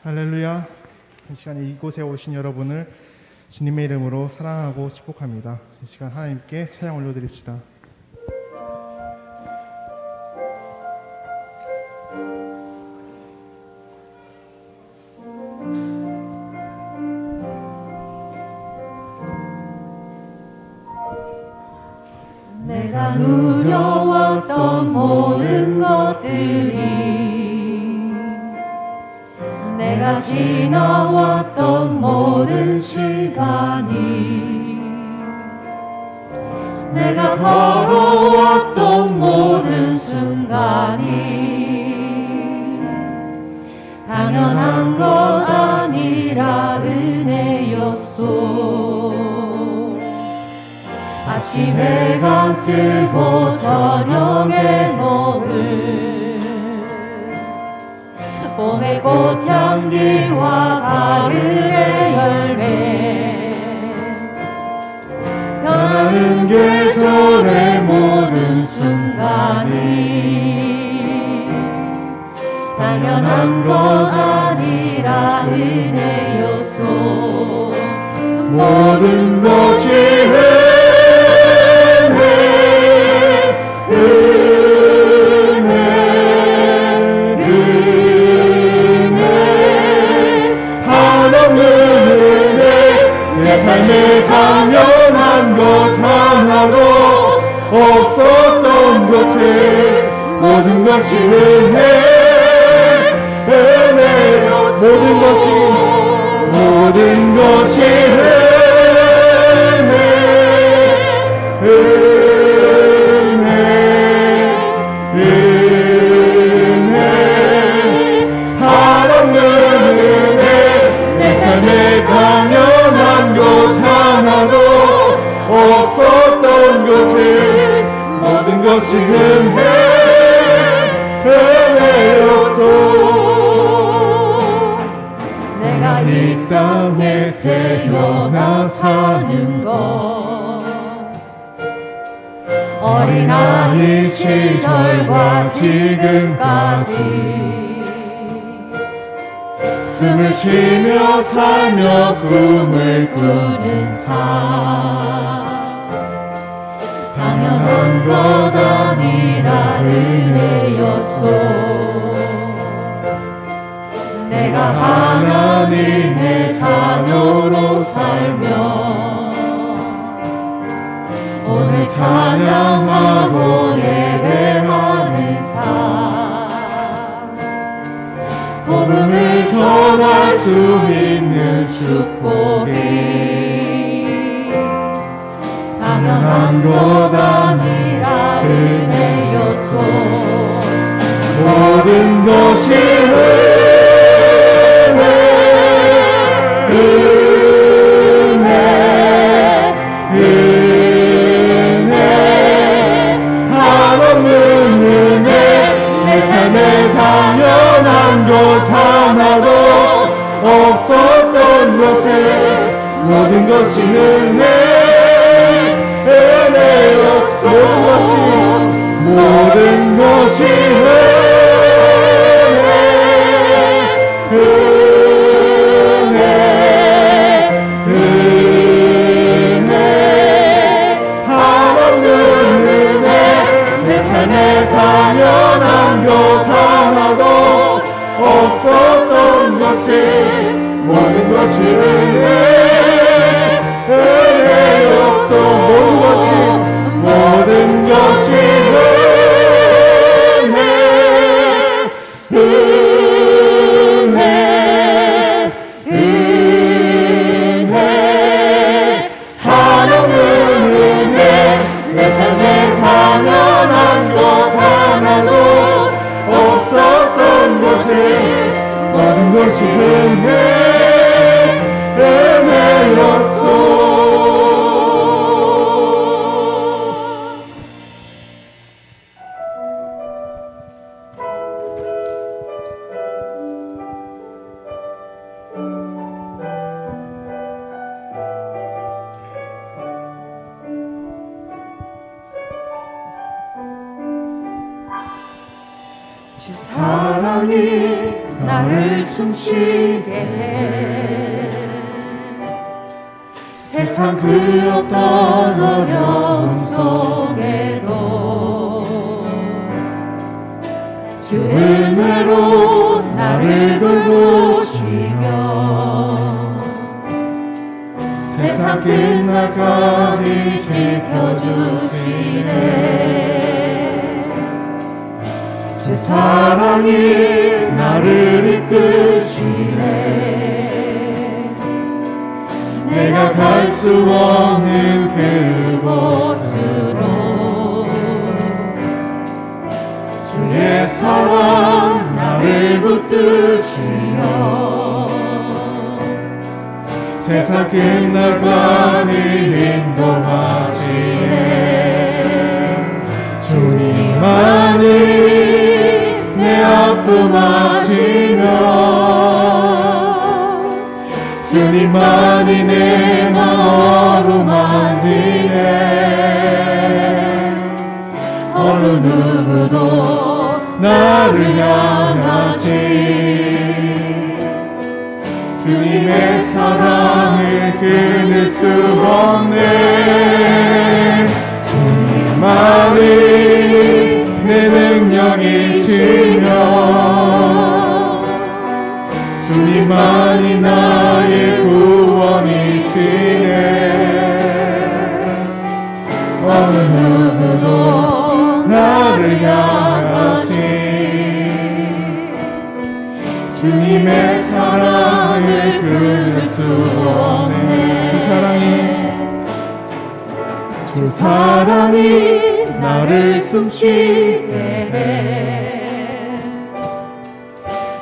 할렐루야. 이 시간에 이곳에 오신 여러분을 주님의 이름으로 사랑하고 축복합니다. 이 시간 하나님께 찬양 올려드립시다. 내가 누려왔던 모든 것들이, 내가 지나왔던 모든 시간이, 내가 걸어왔던 모든 순간이 당연한 것 아니라 은혜였소. 아침 해가 뜨고 저녁에 노을, 봄의 꽃향기와 가을의 열매, 변하는 계절의 모든 순간이 당연한 것 아니라 은혜였소. 모든 것이 삶에 당연한 것 하나도 없었던 것을 모든 것이 은혜였소. 모든 것이 한없는 은혜. 내 삶에 당연한 것 하나도 없었던 것을 모든 것이 은혜였소. 내가 이 땅에 태어나 사는 것, 어린아이 시절과 지금까지 숨을 쉬며 살며 꿈을 꾸는 삶, 당연한 것 아니라 은혜였소. 내가 하나님의 자녀로 살며 오늘 찬양하고 예배하는 삶, 복음을 전할 수 있는 축복이 당연한 것 아니라 은혜였소. 모든 것이 한없는 은혜. 내 삶에 당연한 것 하나도 없었던 것을 모든 것이 은혜였소. 모든 것이 한없는 은혜. 내 삶에 당연한 것 하나도 없었던 것을 모든 것이 은혜였소. 모든 것이 한없는 은혜. 내 삶에 당연한 것 하나도 없었던 것을 모든 것이 은혜였소. 주 사랑이 나를 숨쉬게 해. 세상 그 어떤 어려움 속에도 주 은혜로 나를 돌보시며 세상 끝날까지 지켜주시네. 주 사랑이 나를 이끄시네. 내가 갈 수 없는 그곳으로 주의 사랑 나를 붙드시며 세상 끝날까지 인도하시네. 주님만이 내 아픔 아시며 주님만이 내 마음 어루만지네. 어느 누구도 나를 향하시 주님의 사랑을 끊을 수 없네. 주님만이 내 능력이시며 주님만이 나의 구원이시네. 어느 누구도 나를 향하시 주님의 사랑을 끊을 수 없네. 주 사랑이 나를 숨쉬게 해.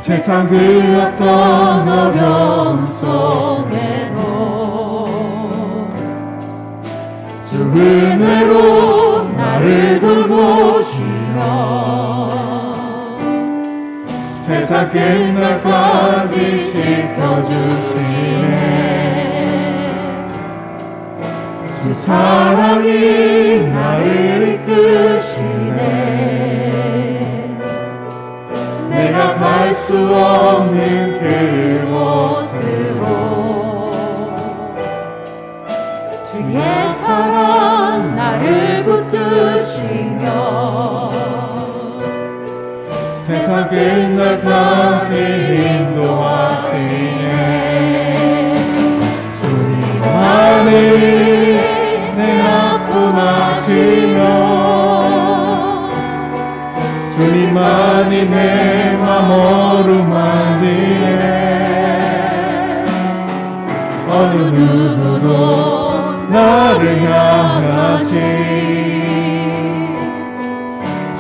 세상 그 어떤 어려움 속에도 주 은혜로 나를 돌보시며 세상 끝날까지 지켜주시네. 주 사랑이 나를 이끄시네. 내가 갈 수 없는 그곳으로 주의 사랑 나를 붙드시며 세상 끝날까지 인도하시네. 주님만이 내 아픔 아시며 주님만이 내 맘 어루만지네. 어느 누구도 나를 향하시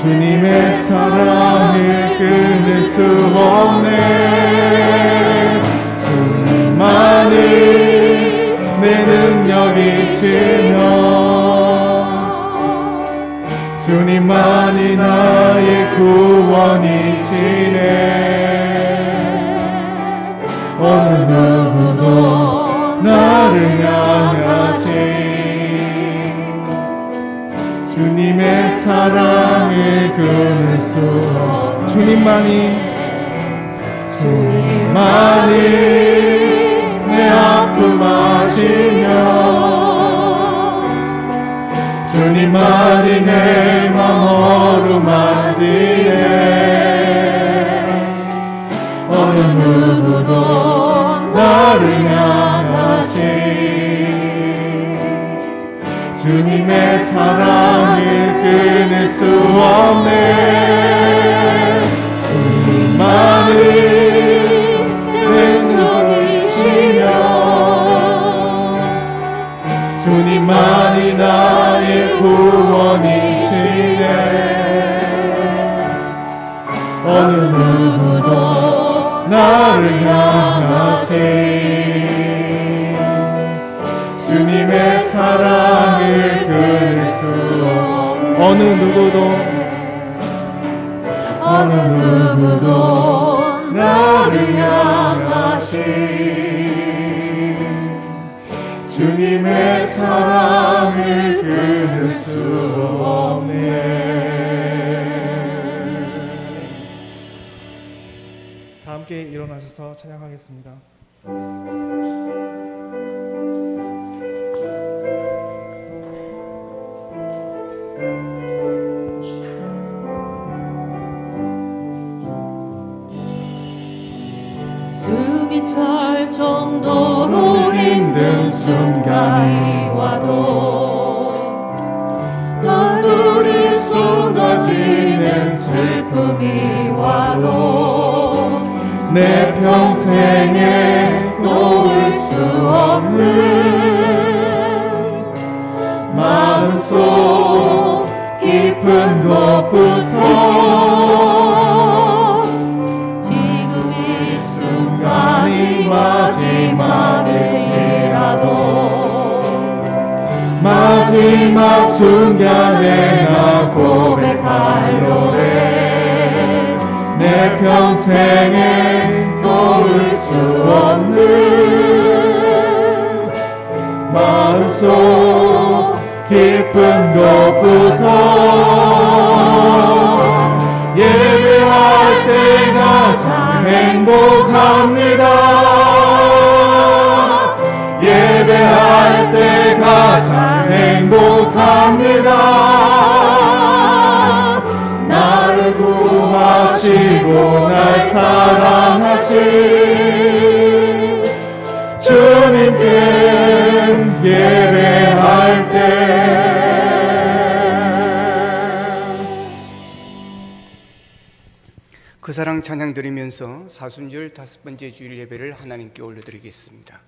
주님의 사랑을 끊을 수 없네. 주님만이 내 능력이시며 주님만이 나의 구원이시네. 어느 누구도 나를 향하시 주님의 사랑을 끊을 수 없네. 주님만이 내 아픔 아시며 주님만이 내 맘 어루만지네. 어느 누구도 나를 향하시 주님의 사랑을 끊을 수 없네. 주님만이 능력이시며 주님만이 나의 구원이시네. 어느 누구도 나를 향하시 주님의 사랑을 끊을 수 없네. 어느 누구도 나를 향하시 주님의 사랑을 끊을 수 없네. 다 함께 일어나셔서 찬양하겠습니다. 숨이 찰 정도로 힘든 순간이 와도 하루를 쏟아지는 슬픔이 와도 내 평생에 놓을 수 없는 마음속 깊은 곳부터 지금 이 순간이 마지막일지라도 마지막 순간에 나 고백할 노래 내 평생에 놓을 수 없는 마음속 깊은 곳부터 예배할 때 가장 행복합니다. 예배할 때 가장 행복합니다. 나를 구하시고 날 사랑하신 주님께 예배할 때 그 사랑 찬양 드리면서 사순절 5번째 주일 예배를 하나님께 올려드리겠습니다.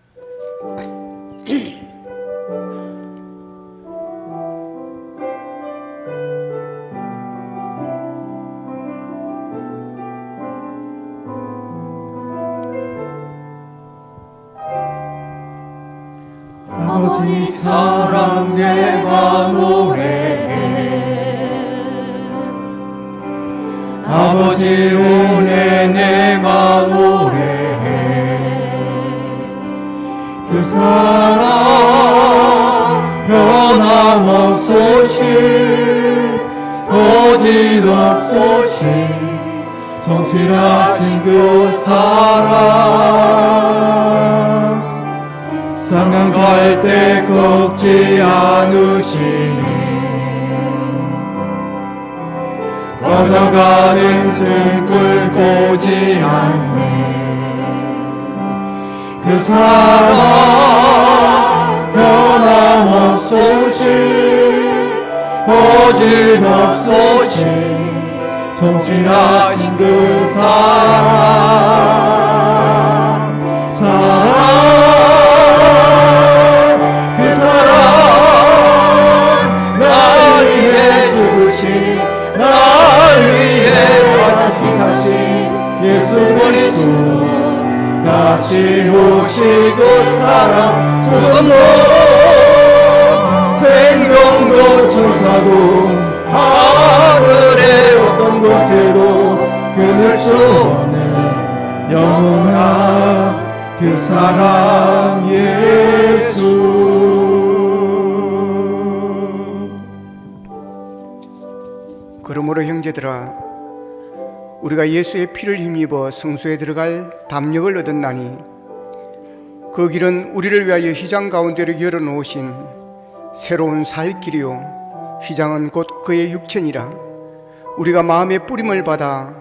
아버지 사랑 내가 노래해 아버지 은혜 내가 노래해 그 사랑 변함없소시 거짓없소시 성실하신 그 사랑 상한 갈 때 꺾지 않으시니 꺼져가는 등불 보지 않네 그 사랑 변함없소시 거짓없소시 성실하신 그 사랑 그 사랑 날 위해 죽으신 날 위해 다시 사신 예수 그리스도 다시 오실 그 사랑 조금도 생명도 천사도 하늘의 어떤 곳에도 끊을 수 없는 영원한 그 사랑 예수 그러므로 형제들아 우리가 예수의 피를 힘입어 성소에 들어갈 담력을 얻었나니 그 길은 우리를 위하여 휘장 가운데로 열어놓으신 새로운 살 길이요 휘장은 곧 그의 육체니라. 우리가 마음의 뿌림을 받아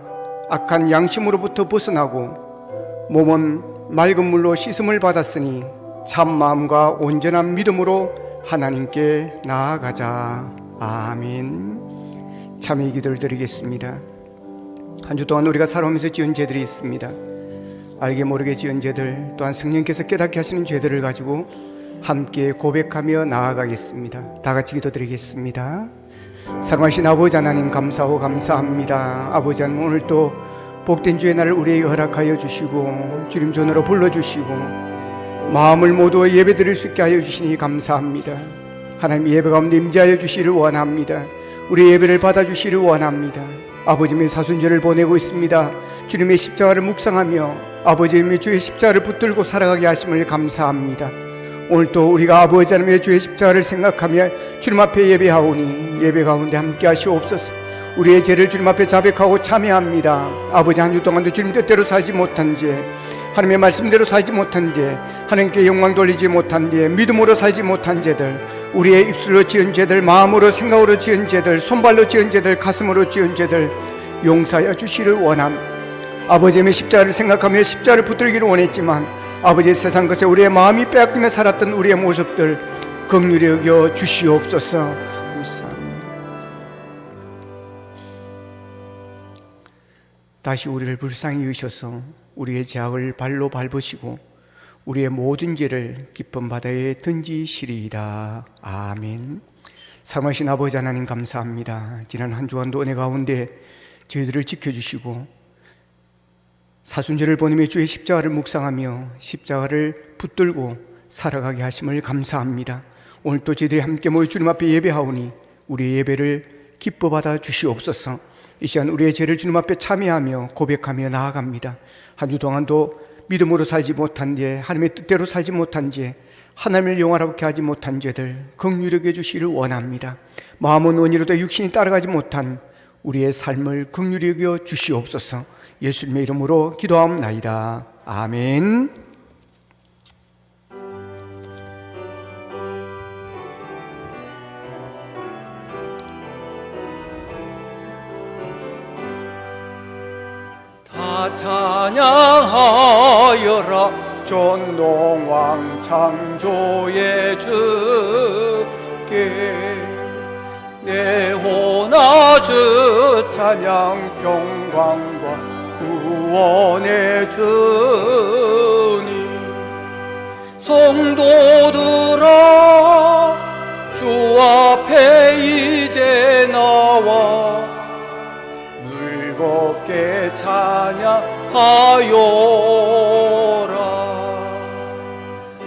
악한 양심으로부터 벗어나고 몸은 맑은 물로 씻음을 받았으니 참 마음과 온전한 믿음으로 하나님께 나아가자. 아멘. 참회 기도를 드리겠습니다. 한 주 동안 우리가 살아오면서 지은 죄들이 있습니다. 알게 모르게 지은 죄들 또한 성령께서 깨닫게 하시는 죄들을 가지고 함께 고백하며 나아가겠습니다. 다 같이 기도드리겠습니다. 사랑하신 아버지 하나님 감사하고 감사합니다. 아버지 하나님 오늘 또 복된 주의 날을 우리에게 허락하여 주시고 주님 전으로 불러주시고 마음을 모두 예배 드릴 수 있게 하여 주시니 감사합니다. 하나님 예배 가운데 임재하여 주시기를 원합니다. 우리 예배를 받아주시기를 원합니다. 아버지의 사순절을 보내고 있습니다. 주님의 십자가를 묵상하며 아버지의 주의 십자가를 붙들고 살아가게 하심을 감사합니다. 오늘 또 우리가 아버지 하나님의 주의 십자가를 생각하며 주님 앞에 예배하오니 예배 가운데 함께 하시옵소서. 우리의 죄를 주님 앞에 자백하고 참회합니다. 아버지, 한 주 동안도 주님 뜻대로 살지 못한 죄, 하나님의 말씀대로 살지 못한 죄, 하나님께 영광 돌리지 못한 죄, 믿음으로 살지 못한 죄들, 우리의 입술로 지은 죄들, 마음으로 생각으로 지은 죄들, 손발로 지은 죄들, 가슴으로 지은 죄들 용서하여 주시를 원함. 아버지의 십자가를 생각하며 십자가를 붙들기를 원했지만 아버지의 세상 것에 우리의 마음이 빼앗기며 살았던 우리의 모습들 긍휼히 여겨 주시옵소서. 다시 우리를 불쌍히 여기셔서 우리의 죄악을 발로 밟으시고 우리의 모든 죄를 깊은 바다에 던지시리이다. 아멘. 사랑하신 아버지 하나님, 감사합니다. 지난 한 주간도 은혜 가운데 저희들을 지켜주시고 사순절을 보내며 주의 십자가를 묵상하며 십자가를 붙들고 살아가게 하심을 감사합니다. 오늘 또 저희들이 함께 모여 주님 앞에 예배하오니 우리의 예배를 기뻐 받아 주시옵소서. 이 시간 우리의 죄를 주님 앞에 참여하며 고백하며 나아갑니다. 한 주 동안도 믿음으로 살지 못한 죄, 하나님의 뜻대로 살지 못한 죄, 하나님을 영화롭게 하지 못한 죄들 긍휼히 여겨 주시기를 원합니다. 마음은 원이로도 육신이 따라가지 못한 우리의 삶을 긍휼히 여겨 주시옵소서. 예수님의 이름으로 기도하옵나이다. 아멘. 다 찬양하여라 존동왕 창조의 주께 내 호나 주 찬양 평강과 구원의 주님 성도들아 주 앞에 이제 나와 즐겁게 찬양하여라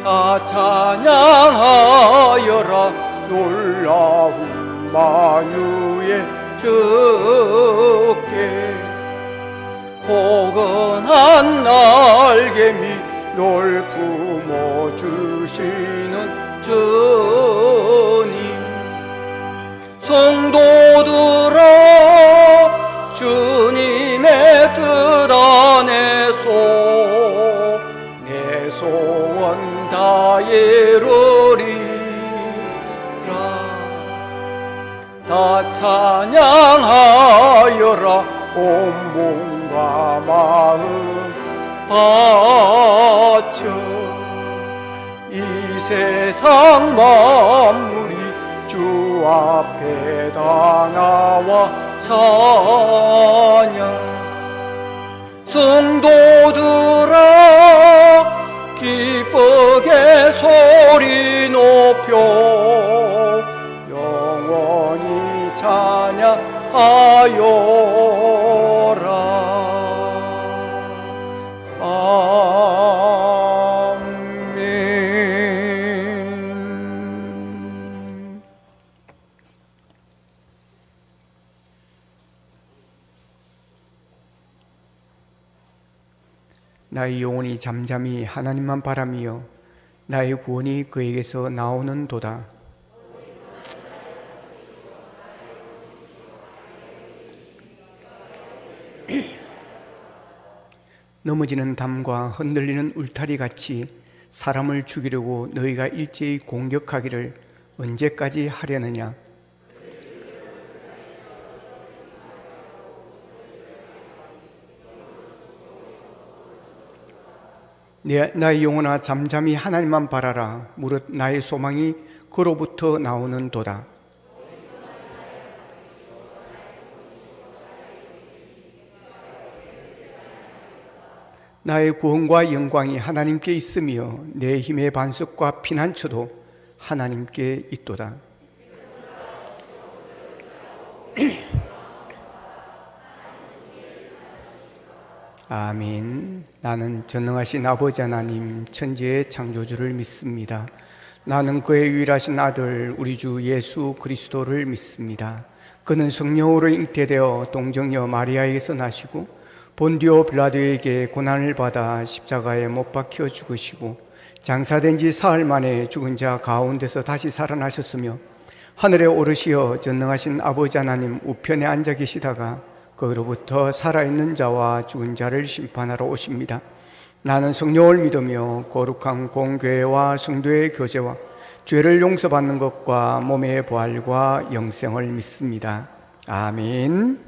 다 찬양하여라 놀라운 만유의 주께 포근한 날개미 널 품어주시는 주님 성도들아 주님의 뜻 안에서 내 소원 다 이루리라 다 찬양하여라 온 몸과 마음 바쳐 이 세상 만물이 주 앞에 다 나와 찬양 성도들아 기쁘게 소리 높여 영원히 찬양하여라 아멘. 나의 영혼이 잠잠히 하나님만 바라며 나의 구원이 그에게서 나오는 도다. 넘어지는 담과 흔들리는 울타리 같이 사람을 죽이려고 너희가 일제히 공격하기를 언제까지 하려느냐? 나의 영혼아 잠잠히 하나님만 바라라. 무릇 나의 소망이 그로부터 나오는 도다. 나의 구원과 영광이 하나님께 있으며 내 힘의 반석과 피난처도 하나님께 있도다. 아멘. 나는 전능하신 아버지 하나님 천지의 창조주를 믿습니다. 나는 그의 유일하신 아들 우리 주 예수 그리스도를 믿습니다. 그는 성령으로 잉태되어 동정녀 마리아에게서 나시고 본디오 빌라도에게 고난을 받아 십자가에 못 박혀 죽으시고 장사된 지 사흘 만에 죽은 자 가운데서 다시 살아나셨으며 하늘에 오르시어 전능하신 아버지 하나님 우편에 앉아 계시다가 거기로부터 살아있는 자와 죽은 자를 심판하러 오십니다. 나는 성령을 믿으며 거룩한 공교회와 성도의 교제와 죄를 용서받는 것과 몸의 부활과 영생을 믿습니다. 아멘.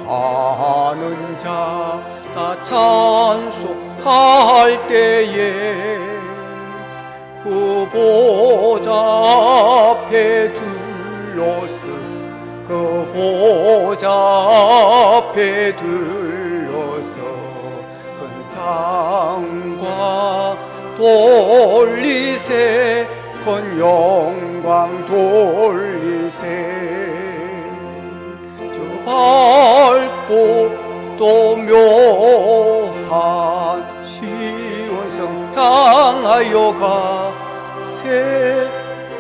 사랑하는 자 다 찬송할 때에 그 보좌 앞에 둘러서 그 보좌 앞에 둘러서 큰 상과 돌리세 큰 영광 돌리세 저 밝고 또 묘한 시온성 향하여 가세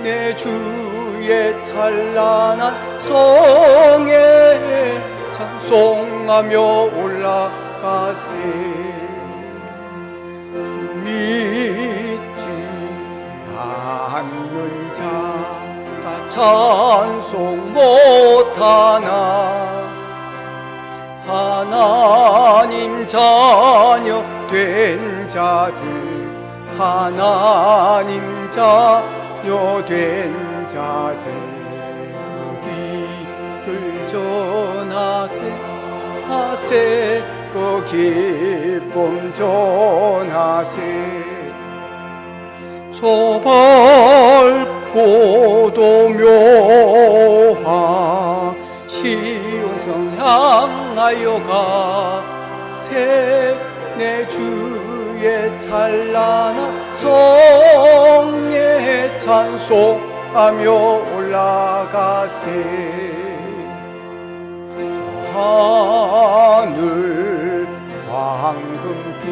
내 주의 찬란한 성에 찬송하며 올라가세 믿지 않는 자 다 찬송 못하나 하나님 자녀 된 자들 하나님 자녀 된 자들 그 길을 전하세 그 기쁨 전하세 저 밝고도 묘한 시온성 향하여 가세 내 주의 찬란한 성에 찬송하며 올라가세 저 하늘 황금빛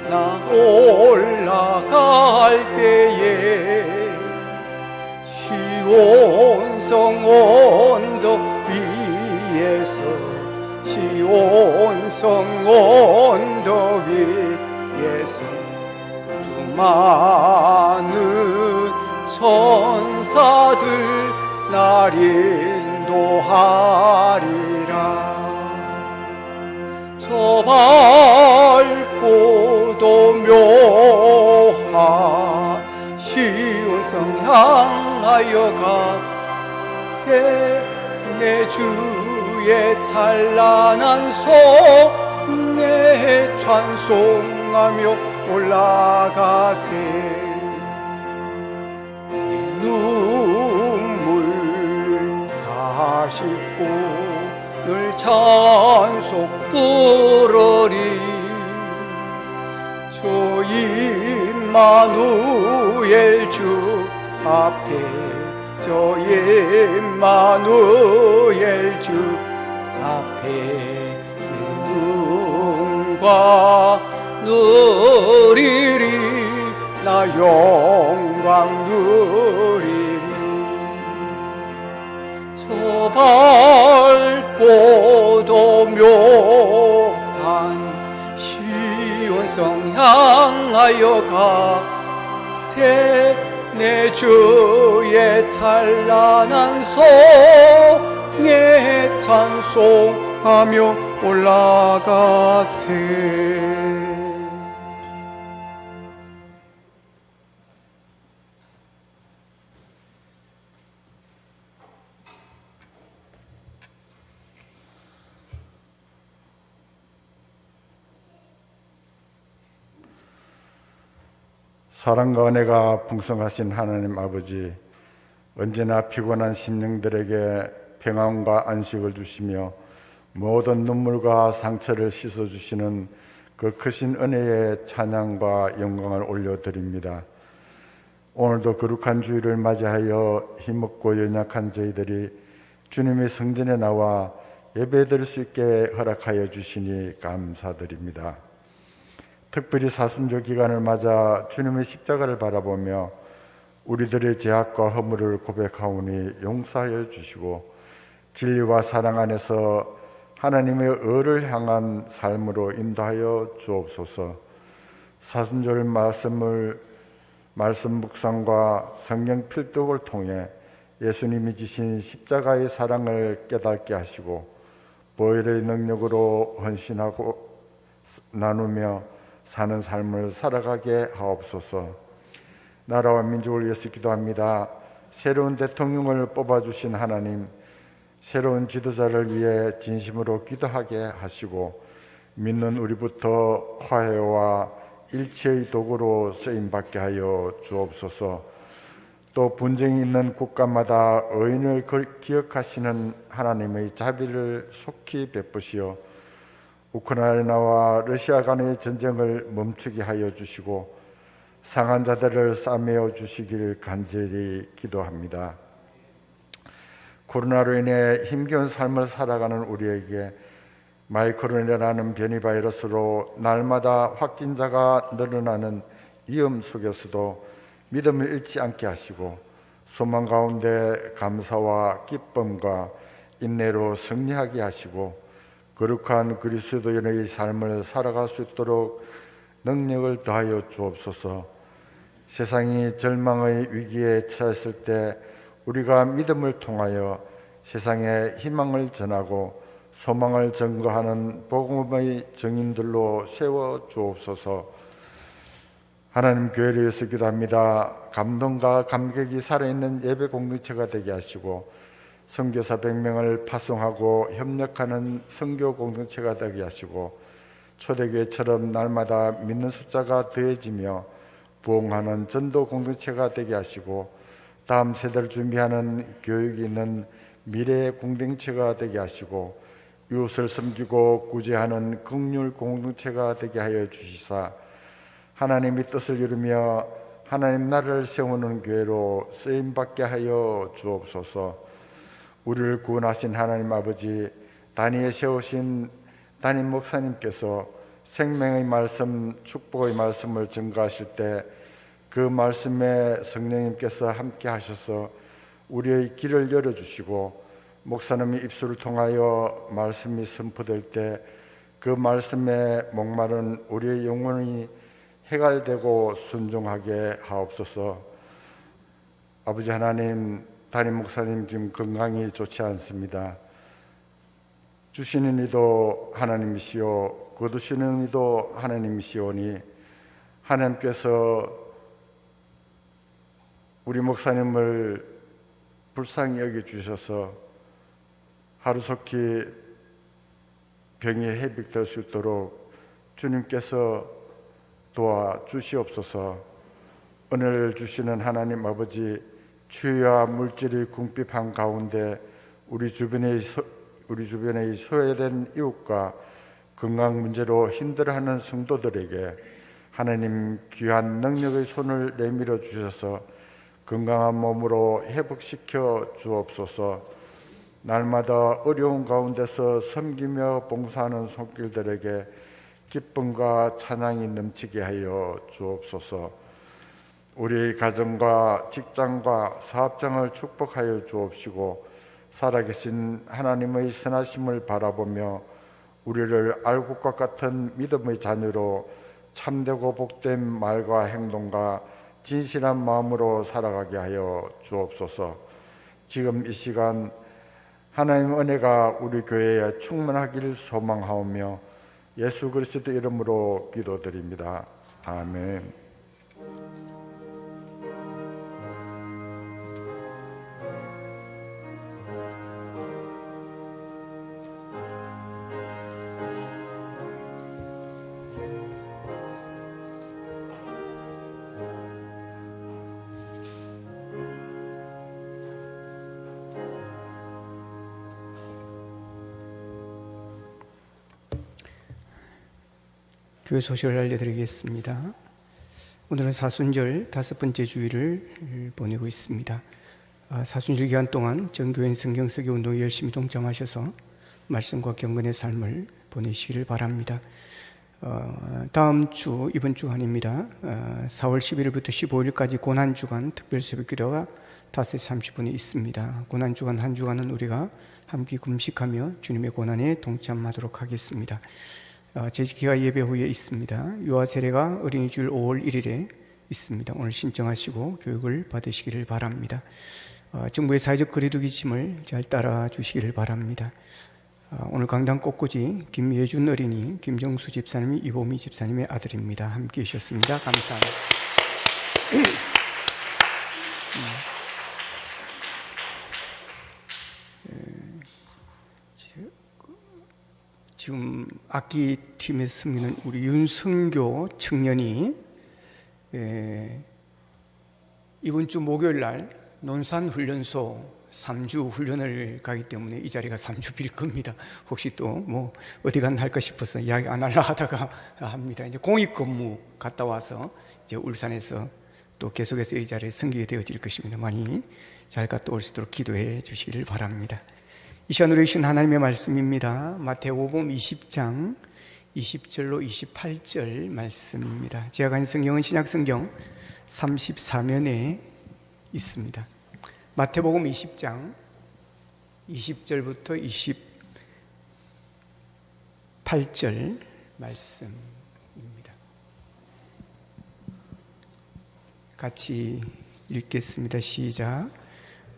나 올라갈 때에 시온성 언덕 위에서 시온성 언덕 위에서 수많은 천사들 날 인도하리라 저 밝고도 묘한 시온성 향하여 가세 내 주의 찬란한 성에 찬송하며 올라가세 내 눈물 다 씻고 늘 찬송 부르리 저 임마누엘 주 앞에 저 임마누엘 주 앞에 내 눈과 누리리 나 영광 누리리 저 밝고도 묘한 시온성 향하여 가세 내 주의 찬란한 성에 찬송하며 올라가세 사랑과 은혜가 풍성하신 하나님 아버지, 언제나 피곤한 심령들에게 평안과 안식을 주시며 모든 눈물과 상처를 씻어주시는 그 크신 은혜의 찬양과 영광을 올려드립니다. 오늘도 거룩한 주일을 맞이하여 힘없고 연약한 저희들이 주님의 성전에 나와 예배드릴 수 있게 허락하여 주시니 감사드립니다. 특별히 사순절 기간을 맞아 주님의 십자가를 바라보며 우리들의 죄악과 허물을 고백하오니 용서하여 주시고 진리와 사랑 안에서 하나님의 의를 향한 삶으로 인도하여 주옵소서. 사순절 말씀 묵상과 성경 필독을 통해 예수님이 지신 십자가의 사랑을 깨닫게 하시고 보혈의 능력으로 헌신하고 나누며 사는 삶을 살아가게 하옵소서. 나라와 민족을 위해서 기도합니다. 새로운 대통령을 뽑아주신 하나님, 새로운 지도자를 위해 진심으로 기도하게 하시고 믿는 우리부터 화해와 일치의 도구로 쓰임받게 하여 주옵소서. 또 분쟁이 있는 국가마다 의인을 기억하시는 하나님의 자비를 속히 베푸시어 우크라이나와 러시아 간의 전쟁을 멈추게 하여 주시고 상한 자들을 싸매어 주시길 간절히 기도합니다. 코로나로 인해 힘겨운 삶을 살아가는 우리에게 마이크로나라는 변이 바이러스로 날마다 확진자가 늘어나는 위험 속에서도 믿음을 잃지 않게 하시고 소망 가운데 감사와 기쁨과 인내로 승리하게 하시고 거룩한 그리스도인의 삶을 살아갈 수 있도록 능력을 더하여 주옵소서. 세상이 절망의 위기에 처했을 때 우리가 믿음을 통하여 세상에 희망을 전하고 소망을 증거하는 복음의 증인들로 세워 주옵소서. 하나님, 교회를 위해서 기도합니다. 감동과 감격이 살아있는 예배 공동체가 되게 하시고 선교사 100명을 파송하고 협력하는 선교 공동체가 되게 하시고 초대교회처럼 날마다 믿는 숫자가 더해지며 부흥하는 전도 공동체가 되게 하시고 다음 세대를 준비하는 교육이 있는 미래의 공동체가 되게 하시고 이웃을 섬기고 구제하는 긍휼 공동체가 되게 하여 주시사 하나님의 뜻을 이루며 하나님 나라를 세우는 교회로 쓰임받게 하여 주옵소서. 우리를 구원하신 하나님 아버지, 단위에 세우신 담임 목사님께서 생명의 말씀, 축복의 말씀을 증거하실 때 그 말씀에 성령님께서 함께 하셔서 우리의 길을 열어주시고 목사님의 입술을 통하여 말씀이 선포될 때 그 말씀에 목마른 우리의 영혼이 해갈되고 순종하게 하옵소서. 아버지 하나님, 담임 목사님 지금 건강이 좋지 않습니다. 주시는 이도 하나님이시오 거두시는 이도 하나님이시오니 하나님께서 우리 목사님을 불쌍히 여겨주셔서 하루속히 병이 회복될 수 있도록 주님께서 도와주시옵소서. 은혜를 주시는 하나님 아버지, 추위와 물질의 궁핍한 가운데 우리 주변의 소외된 이웃과 건강 문제로 힘들어하는 성도들에게 하나님 귀한 능력의 손을 내밀어 주셔서 건강한 몸으로 회복시켜 주옵소서. 날마다 어려운 가운데서 섬기며 봉사하는 손길들에게 기쁨과 찬양이 넘치게 하여 주옵소서. 우리의 가정과 직장과 사업장을 축복하여 주옵시고 살아계신 하나님의 선하심을 바라보며 우리를 알곡과 같은 믿음의 자녀로 참되고 복된 말과 행동과 진실한 마음으로 살아가게 하여 주옵소서. 지금 이 시간 하나님의 은혜가 우리 교회에 충만하기를 소망하오며 예수 그리스도 이름으로 기도드립니다. 아멘. 교회 소식을 알려드리겠습니다. 오늘은 사순절 5번째 주일을 보내고 있습니다. 사순절 기간 동안 전교인 성경 쓰기 운동에 열심히 동참하셔서 말씀과 경건의 삶을 보내시기를 바랍니다. 다음 주, 이번 주간입니다. 4월 11일부터 15일까지 고난주간 특별 새벽기도가 5시 30분에 있습니다. 고난주간 한 주간은 우리가 함께 금식하며 주님의 고난에 동참하도록 하겠습니다. 제지기가 예배 후에 있습니다. 유아 세례가 어린이 주일 5월 1일에 있습니다. 오늘 신청하시고 교육을 받으시기를 바랍니다. 정부의 사회적 거리두기 지침을 잘 따라 주시기를 바랍니다. 오늘 강당 꽃꽂이 김예준 어린이, 김정수 집사님이 이보미 집사님의 아들입니다. 함께 해주셨습니다. 감사합니다. 지금 악기팀에 섬기는 우리 윤성교 청년이 이번 주 목요일 날 논산훈련소 3주 훈련을 가기 때문에 이 자리가 3주 빌 겁니다. 혹시 또 뭐 어디 갔나 할까 싶어서 이야기 안 하려 하다가 합니다. 이제 공익근무 갔다 와서 이제 울산에서 또 계속해서 이 자리에 섬기게 되어질 것입니다. 많이 잘 갔다 올 수 있도록 기도해 주시기를 바랍니다. 이 시간으로 주신 하나님의 말씀입니다. 마태복음 20장 20절로 28절 말씀입니다. 제가 가진 성경은 신약성경 34면에 있습니다. 마태복음 20장 20절부터 28절 말씀입니다. 같이 읽겠습니다. 시작.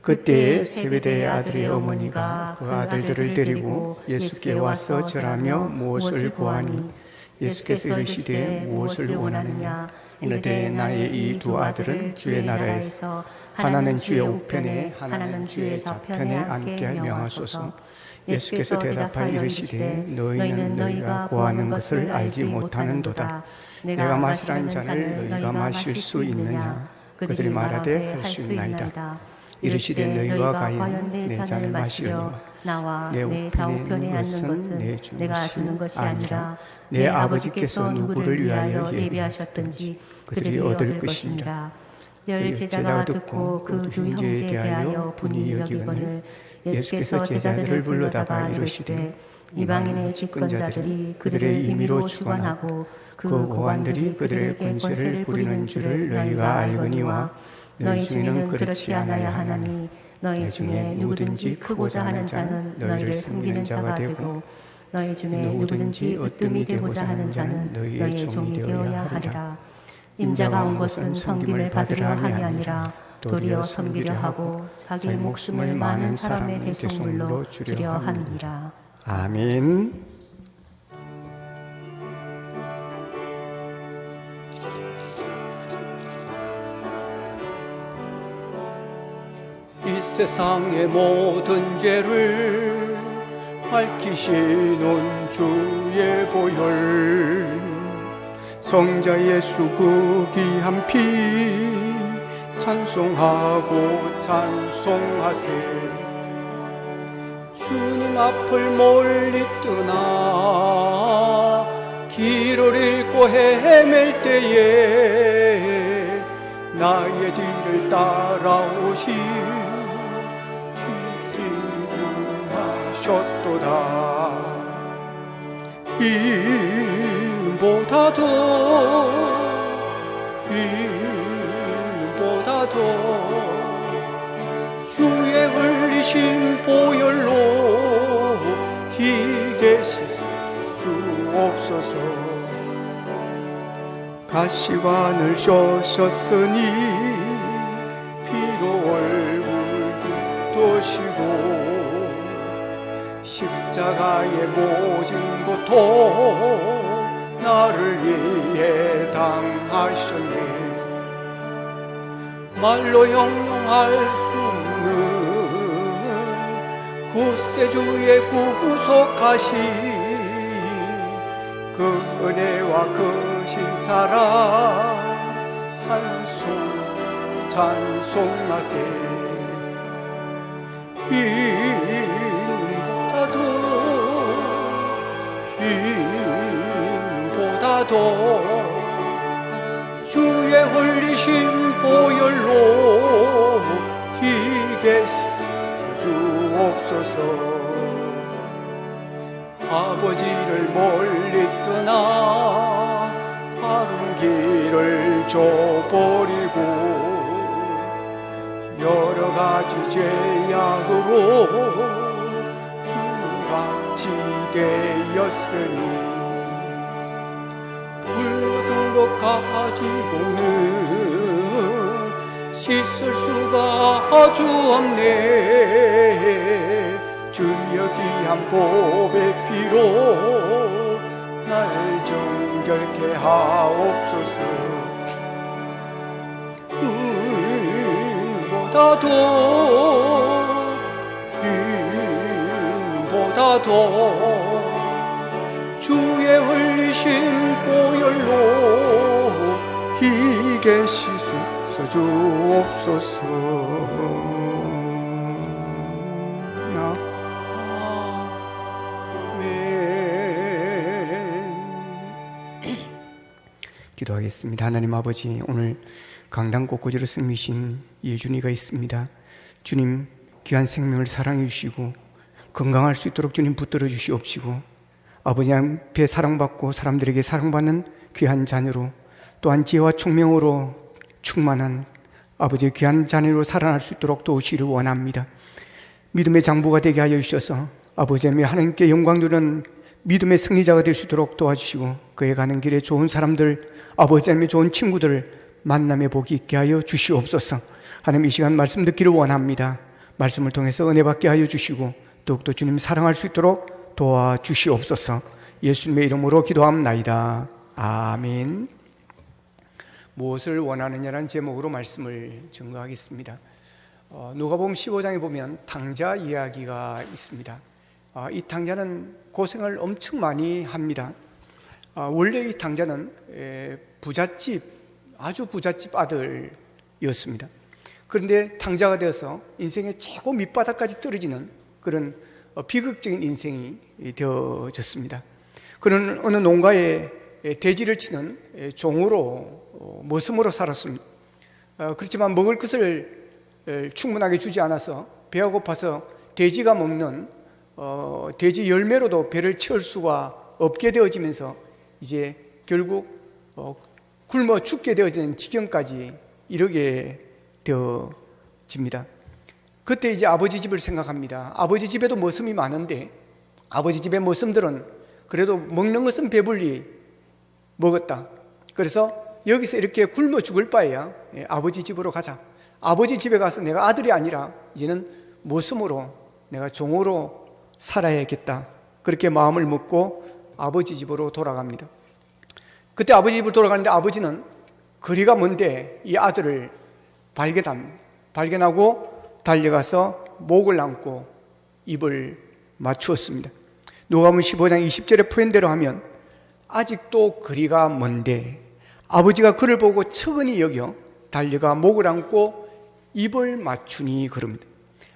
그때 세베대의 아들의 어머니가 그 아들들을 데리고 예수께 와서 절하며 무엇을 구하니 예수께서 이르시되 무엇을 원하느냐 이르되 나의 이 두 아들은 주의 나라에서 하나는 주의 우편에 하나는 주의 좌편에 앉게 명하소서. 예수께서 대답하여 이르시되 너희는 너희가 구하는 것을 알지 못하는도다. 내가 마시라는 잔을 너희가 마실 수 있느냐. 그들이 말하되 할 수 있나이다. 이르시되 너희가 과연 내 잔을 마시려니와 나와 내 내 우편에 좌우편에 있는 앉는 것은 것은 내가 주는 것이 아니라 내 아버지께서 누구를 위하여 예비하셨든지 그들이 얻을 것이니라. 열 제자가 듣고 그 두 형제에 대하여 분이 여기거늘 예수께서 제자들을 불러다가 이르시되 이방인의 집권자들이 그들을 임의로 주관하고 그 고관들이 그들의 권세를 부리는 줄을 너희가 알거니와 너희 중에는 그렇지 않아야 하나니 너희 중에 누구든지 크고자 하는 자는 너희를 섬기는 자가 되고 너희 중에 누구든지 으뜸이 되고자 하는 자는 너희의 종이 되어야 하리라. 인자가 온 것은 섬김을 받으려 함이 아니라 도리어 섬기려 하고 자기 목숨을 많은 사람의 대속물로 주려 함이니라. 아멘. 이 세상의 모든 죄를 밝히시는 주의 보혈 성자 예수 그 귀한 피 찬송하고 찬송하세. 주님 앞을 멀리 떠나 길을 잃고 헤맬 때에 나의 뒤를 따라오시 뒤띠는 하셨도다. 힘보다도 주의 흘리신 보혈로 희게 씻어주옵소서. 가시관을 쏘셨으니 피로 얼굴 굽도시고 십자가의 모진 고통 나를 위해 당하셨네. 말로 형용할 수 없는 구세주의 구속하신 그 은혜와 그 신사랑 찬송하세. 힘보다도 주의 흘리신 보혈로 희게 주옵소서. 아버지를 멀리 떠나 바른 길을 저버리고 여러 가지 죄악으로 되었으니 모든 것 가지고는 씻을 수가 아주 없네. 주여 귀한 보배 피로 날 정결케 하옵소서. 인보다도 주의 흘리신 보혈로 희게 씻어 주옵소서. 기도하겠습니다. 하나님 아버지, 오늘 강단 곳곳으로 숨기신 예준이가 있습니다. 주님, 귀한 생명을 사랑해 주시고 건강할 수 있도록 주님 붙들어 주시옵시고, 아버지 앞에 사랑받고 사람들에게 사랑받는 귀한 자녀로, 또한 지혜와 총명으로 충만한 아버지의 귀한 자녀로 살아날 수 있도록 도우시기를 원합니다. 믿음의 장부가 되게 하여 주셔서 아버지의 하나님께 영광 누리는 믿음의 승리자가 될 수 있도록 도와주시고, 그에 가는 길에 좋은 사람들, 아버지 하나님의 좋은 친구들 만남의 복이 있게 하여 주시옵소서. 하나님, 이 시간 말씀 듣기를 원합니다. 말씀을 통해서 은혜 받게 하여 주시고 더욱더 주님 사랑할 수 있도록 도와주시옵소서. 예수님의 이름으로 기도합나이다. 아멘. 무엇을 원하느냐라는 제목으로 말씀을 증거하겠습니다. 누가복음 15장에 보면 탕자 이야기가 있습니다. 이 탕자는 고생을 엄청 많이 합니다. 원래 이 탕자는 아주 부잣집 아들이었습니다. 그런데 탕자가 되어서 인생의 최고 밑바닥까지 떨어지는 그런 비극적인 인생이 되어졌습니다. 그는 어느 농가에 돼지를 치는 종으로 머슴으로 살았습니다. 그렇지만 먹을 것을 충분하게 주지 않아서 배가 고파서 돼지가 먹는 돼지 열매로도 배를 채울 수가 없게 되어지면서 이제 결국 굶어 죽게 되어지는 지경까지 이르게 되어집니다. 그때 이제 아버지 집을 생각합니다. 아버지 집에도 머슴이 많은데 아버지 집의 머슴들은 그래도 먹는 것은 배불리 먹었다. 그래서 여기서 이렇게 굶어 죽을 바에야 아버지 집으로 가자. 아버지 집에 가서 내가 아들이 아니라 이제는 머슴으로, 내가 종으로 살아야겠다. 그렇게 마음을 먹고 아버지 집으로 돌아갑니다. 그때 아버지 집으로 돌아가는데 아버지는 거리가 먼데 이 아들을 발견하고 달려가서 목을 안고 입을 맞추었습니다. 누가복음 15장 20절에 표현대로 하면 아직도 거리가 먼데 아버지가 그를 보고 측은히 여겨 달려가 목을 안고 입을 맞추니 그럽니다.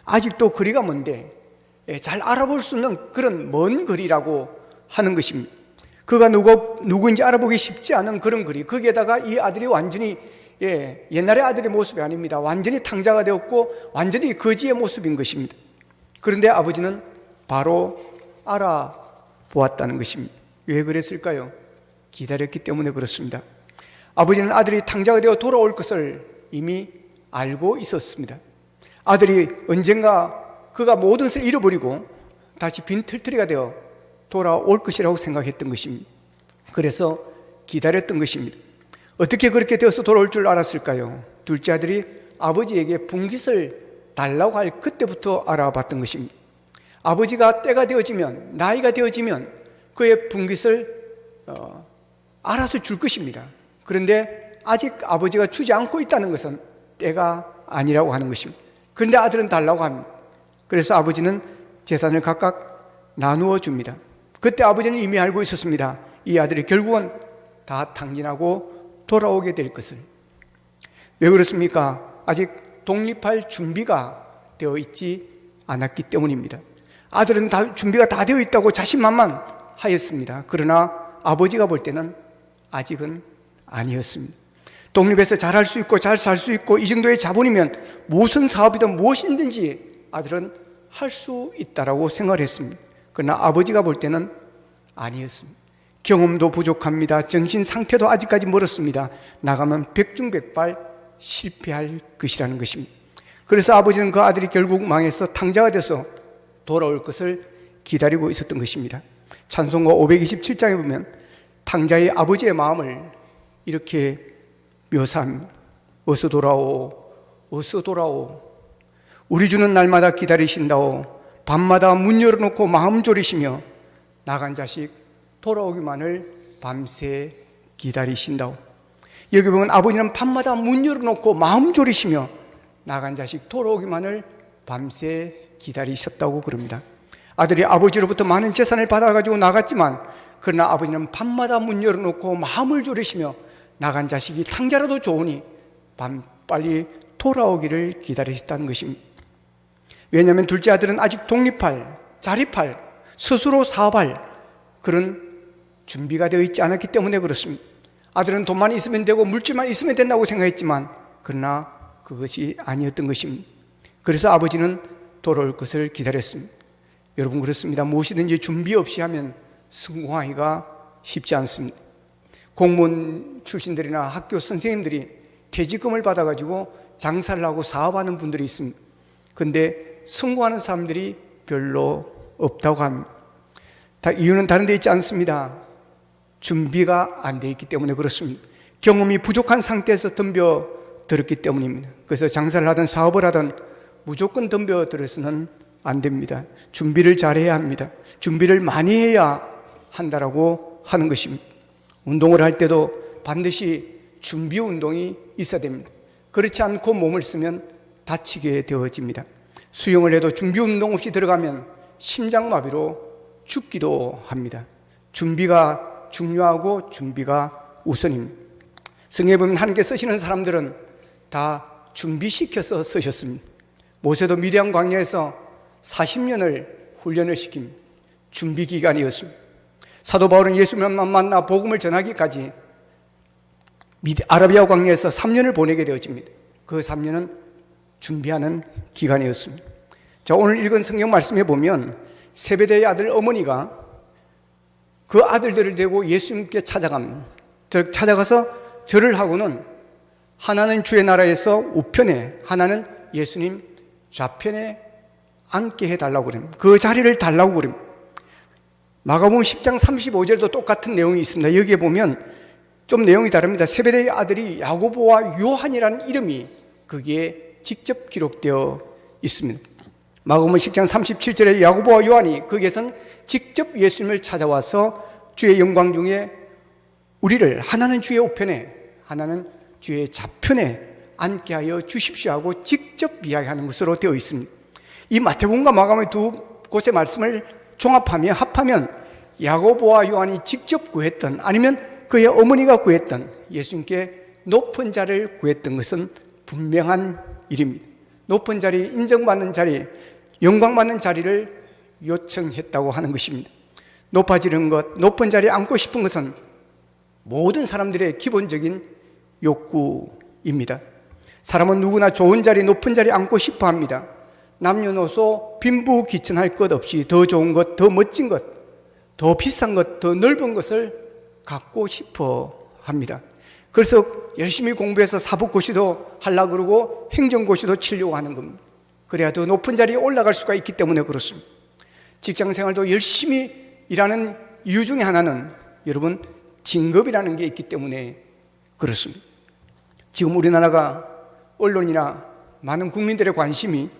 아직도 거리가 먼데 잘 알아볼 수 있는 그런 먼 거리라고 하는 것입니다. 그가 누구인지 알아보기 쉽지 않은 그런 거리, 거기에다가 이 아들이 완전히 옛날의 아들의 모습이 아닙니다. 완전히 탕자가 되었고 완전히 거지의 모습인 것입니다. 그런데 아버지는 바로 알아보았다는 것입니다. 왜 그랬을까요? 기다렸기 때문에 그렇습니다. 아버지는 아들이 탕자가 되어 돌아올 것을 이미 알고 있었습니다. 아들이 언젠가 그가 모든 것을 잃어버리고 다시 빈털터리가 되어 돌아올 것이라고 생각했던 것입니다. 그래서 기다렸던 것입니다. 어떻게 그렇게 되어서 돌아올 줄 알았을까요? 둘째 아들이 아버지에게 분깃을 달라고 할 그때부터 알아봤던 것입니다. 아버지가 때가 되어지면, 나이가 되어지면 그의 분깃을 알아서 줄 것입니다. 그런데 아직 아버지가 주지 않고 있다는 것은 때가 아니라고 하는 것입니다. 그런데 아들은 달라고 합니다. 그래서 아버지는 재산을 각각 나누어 줍니다. 그때 아버지는 이미 알고 있었습니다. 이 아들이 결국은 다 탕진하고 돌아오게 될 것을. 왜 그렇습니까? 아직 독립할 준비가 되어 있지 않았기 때문입니다. 아들은 준비가 다 되어 있다고 자신만만하였습니다. 그러나 아버지가 볼 때는 아직은 아니었습니다. 독립해서 잘할 수 있고 잘 살 수 있고 이 정도의 자본이면 무슨 사업이든 무엇이든지 아들은 할 수 있다라고 생각을 했습니다. 그러나 아버지가 볼 때는 아니었습니다. 경험도 부족합니다. 정신 상태도 아직까지 멀었습니다. 나가면 백중백발 실패할 것이라는 것입니다. 그래서 아버지는 그 아들이 결국 망해서 탕자가 돼서 돌아올 것을 기다리고 있었던 것입니다. 찬송가 527장에 보면 탕자의 아버지의 마음을 이렇게 묘사합니다. 어서 돌아오, 어서 돌아오. 우리 주는 날마다 기다리신다오. 밤마다 문 열어놓고 마음 졸이시며 나간 자식 돌아오기만을 밤새 기다리신다오. 여기 보면 아버지는 밤마다 문 열어놓고 마음 졸이시며 나간 자식 돌아오기만을 밤새 기다리셨다고 그럽니다. 아들이 아버지로부터 많은 재산을 받아가지고 나갔지만 그러나 아버지는 밤마다 문 열어놓고 마음을 졸이시며 나간 자식이 탕자라도 좋으니 빨리 돌아오기를 기다리셨다는 것입니다. 왜냐하면 둘째 아들은 아직 독립할, 자립할, 스스로 사업할 그런 준비가 되어 있지 않았기 때문에 그렇습니다. 아들은 돈만 있으면 되고 물질만 있으면 된다고 생각했지만 그러나 그것이 아니었던 것입니다. 그래서 아버지는 돌아올 것을 기다렸습니다. 여러분 그렇습니다. 무엇이든지 준비 없이 하면 성공하기가 쉽지 않습니다. 공무원 출신들이나 학교 선생님들이 퇴직금을 받아가지고 장사를 하고 사업하는 분들이 있습니다. 그런데 성공하는 사람들이 별로 없다고 합니다. 이유는 다른 데 있지 않습니다. 준비가 안 돼 있기 때문에 그렇습니다. 경험이 부족한 상태에서 덤벼들었기 때문입니다. 그래서 장사를 하든 사업을 하든 무조건 덤벼들어서는 안 됩니다. 준비를 잘해야 합니다. 준비를 많이 해야 한다라고 하는 것입니다. 운동을 할 때도 반드시 준비 운동이 있어야 됩니다. 그렇지 않고 몸을 쓰면 다치게 되어집니다. 수영을 해도 준비 운동 없이 들어가면 심장마비로 죽기도 합니다. 준비가 중요하고 준비가 우선입니다. 성경에 보면 하나님께 쓰시는 사람들은 다 준비시켜서 쓰셨습니다. 모세도 미디안 광야에서 40년을 훈련을 시킵니다. 준비 기간이었습니다. 사도 바울은 예수님만 만나 복음을 전하기까지 아라비아 광야에서 3년을 보내게 되어집니다. 그 3년은 준비하는 기간이었습니다. 자, 오늘 읽은 성경 말씀에 보면 세베대의 아들 어머니가 그 아들들을 데리고 예수님께 찾아갑니다. 찾아가서 절을 하고는 하나는 주의 나라에서 우편에, 하나는 예수님 좌편에 앉게 해달라고 그럽니다. 그 자리를 달라고 그럽니다. 마가복음 10장 35절도 똑같은 내용이 있습니다. 여기에 보면 좀 내용이 다릅니다. 세베대의 아들이 야고보와 요한이라는 이름이 거기에 직접 기록되어 있습니다. 마가복음 10장 37절에 야고보와 요한이 거기에선 직접 예수님을 찾아와서 주의 영광 중에 우리를 하나는 주의 우편에 하나는 주의 좌편에 앉게 하여 주십시오 하고 직접 이야기하는 것으로 되어 있습니다. 이 마태복음과 마가복음 두 곳의 말씀을 종합하며 합하면 야고보와 요한이 직접 구했던 아니면 그의 어머니가 구했던 예수님께 높은 자리를 구했던 것은 분명한 일입니다. 높은 자리, 인정받는 자리, 영광받는 자리를 요청했다고 하는 것입니다. 높아지는 것, 높은 자리에 앉고 싶은 것은 모든 사람들의 기본적인 욕구입니다. 사람은 누구나 좋은 자리, 높은 자리에 앉고 싶어 합니다. 남녀노소 빈부귀천할 것 없이 더 좋은 것, 더 멋진 것, 더 비싼 것, 더 넓은 것을 갖고 싶어 합니다. 그래서 열심히 공부해서 사법고시도 하려고 그러고 행정고시도 치려고 하는 겁니다. 그래야 더 높은 자리에 올라갈 수가 있기 때문에 그렇습니다. 직장생활도 열심히 일하는 이유 중에 하나는 여러분 진급이라는 게 있기 때문에 그렇습니다. 지금 우리나라가 언론이나 많은 국민들의 관심이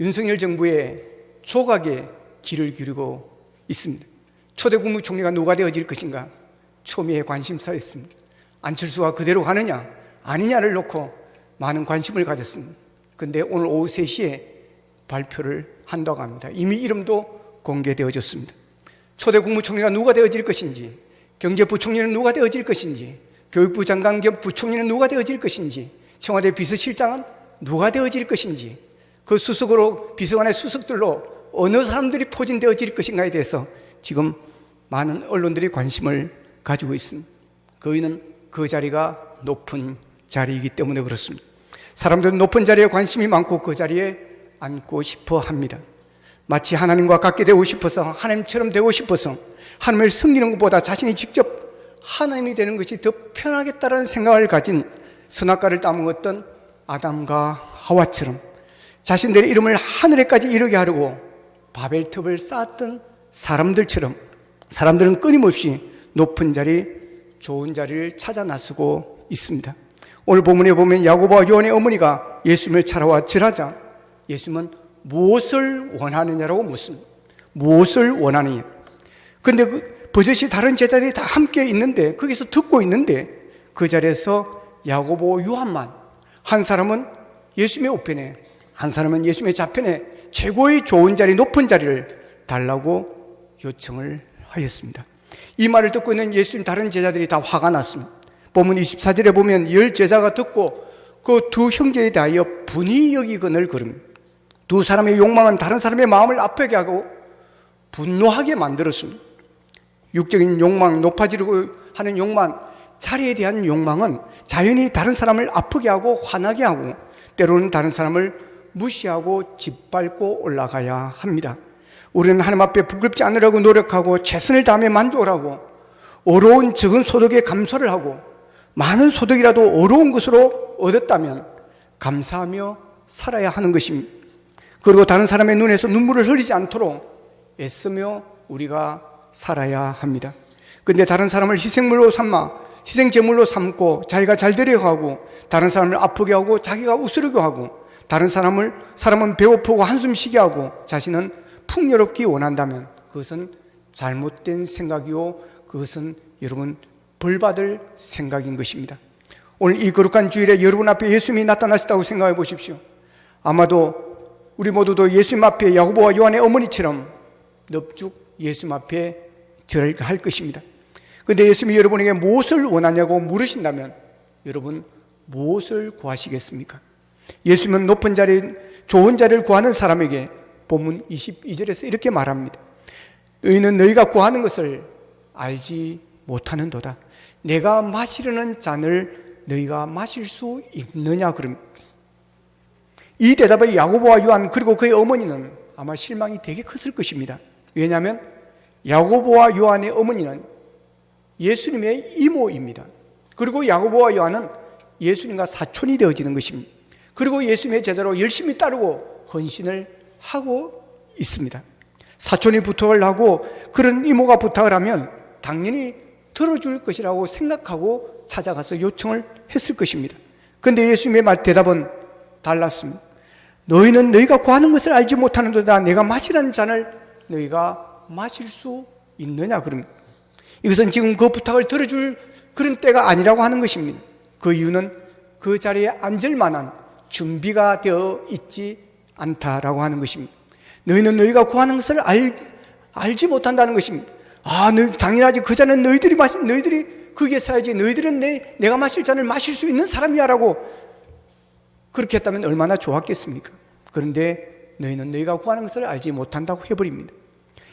윤석열 정부의 조각에 귀를 기울이고 있습니다. 초대 국무총리가 누가 되어질 것인가 초미의 관심사였습니다. 안철수가 그대로 가느냐 아니냐를 놓고 많은 관심을 가졌습니다. 그런데 오늘 오후 3시에 발표를 한다고 합니다. 이미 이름도 공개되어졌습니다. 초대 국무총리가 누가 되어질 것인지, 경제부총리는 누가 되어질 것인지, 교육부 장관 겸 부총리는 누가 되어질 것인지, 청와대 비서실장은 누가 되어질 것인지, 그 수석으로 비서관의 수석들로 어느 사람들이 포진되어질 것인가에 대해서 지금 많은 언론들이 관심을 가지고 있습니다. 그이는 그 자리가 높은 자리이기 때문에 그렇습니다. 사람들은 높은 자리에 관심이 많고 그 자리에 앉고 싶어 합니다. 마치 하나님과 같게 되고 싶어서, 하나님처럼 되고 싶어서, 하나님을 섬기는 것보다 자신이 직접 하나님이 되는 것이 더 편하겠다는 생각을 가진 선악과를 따먹었던 아담과 하와처럼 자신들의 이름을 하늘에까지 이르게 하려고 바벨탑을 쌓았던 사람들처럼 사람들은 끊임없이 높은 자리, 좋은 자리를 찾아 나서고 있습니다. 오늘 본문에 보면 야고보와 요한의 어머니가 예수님을 찾아와 절하자 예수님은 무엇을 원하느냐라고 묻습니다. 무엇을 원하느냐. 근데 버젓이 다른 제자들이 다 함께 있는데, 거기서 듣고 있는데, 그 자리에서 야고보 요한만, 한 사람은 예수님의 우편에, 한 사람은 예수님의 좌편에 최고의 좋은 자리, 높은 자리를 달라고 요청을 하였습니다. 이 말을 듣고 있는 예수님 다른 제자들이 다 화가 났습니다. 본문 24절에 보면 10 제자가 듣고 그 두 형제에 대하여 분이 여기거늘 그럽니다. 두 사람의 욕망은 다른 사람의 마음을 아프게 하고 분노하게 만들었습니다. 육적인 욕망, 높아지려고 하는 욕망, 자리에 대한 욕망은 자연히 다른 사람을 아프게 하고 화나게 하고 때로는 다른 사람을 무시하고 짓밟고 올라가야 합니다. 우리는 하나님 앞에 부끄럽지 않으려고 노력하고 최선을 다하며 만족을 하고 어려운 적은 소득에 감소를 하고 많은 소득이라도 어려운 것으로 얻었다면 감사하며 살아야 하는 것입니다. 그리고 다른 사람의 눈에서 눈물을 흘리지 않도록 애쓰며 우리가 살아야 합니다. 그런데 다른 사람을 희생물로 삼아 희생제물로 삼고 자기가 잘 되려고 하고 다른 사람을 아프게 하고 자기가 웃으려고 하고 다른 사람은 배고프고 한숨 쉬게 하고 자신은 풍요롭기 원한다면 그것은 잘못된 생각이요, 그것은 여러분 벌받을 생각인 것입니다. 오늘 이 거룩한 주일에 여러분 앞에 예수님이 나타나셨다고 생각해 보십시오. 아마도 우리 모두도 예수님 앞에 야고보와 요한의 어머니처럼 넙죽 예수님 앞에 절할 것입니다. 그런데 예수님이 여러분에게 무엇을 원하냐고 물으신다면 여러분 무엇을 구하시겠습니까? 예수님은 높은 자리, 좋은 자리를 구하는 사람에게 본문 22절에서 이렇게 말합니다. 너희는 너희가 구하는 것을 알지 못하는도다. 내가 마시려는 잔을 너희가 마실 수 있느냐 그럼. 이 대답에 야고보와 요한 그리고 그의 어머니는 아마 실망이 되게 컸을 것입니다. 왜냐하면 야고보와 요한의 어머니는 예수님의 이모입니다. 그리고 야고보와 요한은 예수님과 사촌이 되어지는 것입니다. 그리고 예수님의 제자로 열심히 따르고 헌신을 하고 있습니다. 사촌이 부탁을 하고 그런 이모가 부탁을 하면 당연히 들어줄 것이라고 생각하고 찾아가서 요청을 했을 것입니다. 그런데 예수님의 대답은 달랐습니다. 너희는 너희가 구하는 것을 알지 못하는도다. 내가 마시라는 잔을 너희가 마실 수 있느냐 그럽니다. 이것은 지금 그 부탁을 들어줄 그런 때가 아니라고 하는 것입니다. 그 이유는 그 자리에 앉을 만한 준비가 되어 있지 않다라고 하는 것입니다. 너희는 너희가 구하는 것을 알지 못한다는 것입니다. 당연하지. 그 잔은 너희들이 거기에 서야지. 너희들은 내가 마실 잔을 마실 수 있는 사람이야 라고 그렇게 했다면 얼마나 좋았겠습니까? 그런데 너희는 너희가 구하는 것을 알지 못한다고 해버립니다.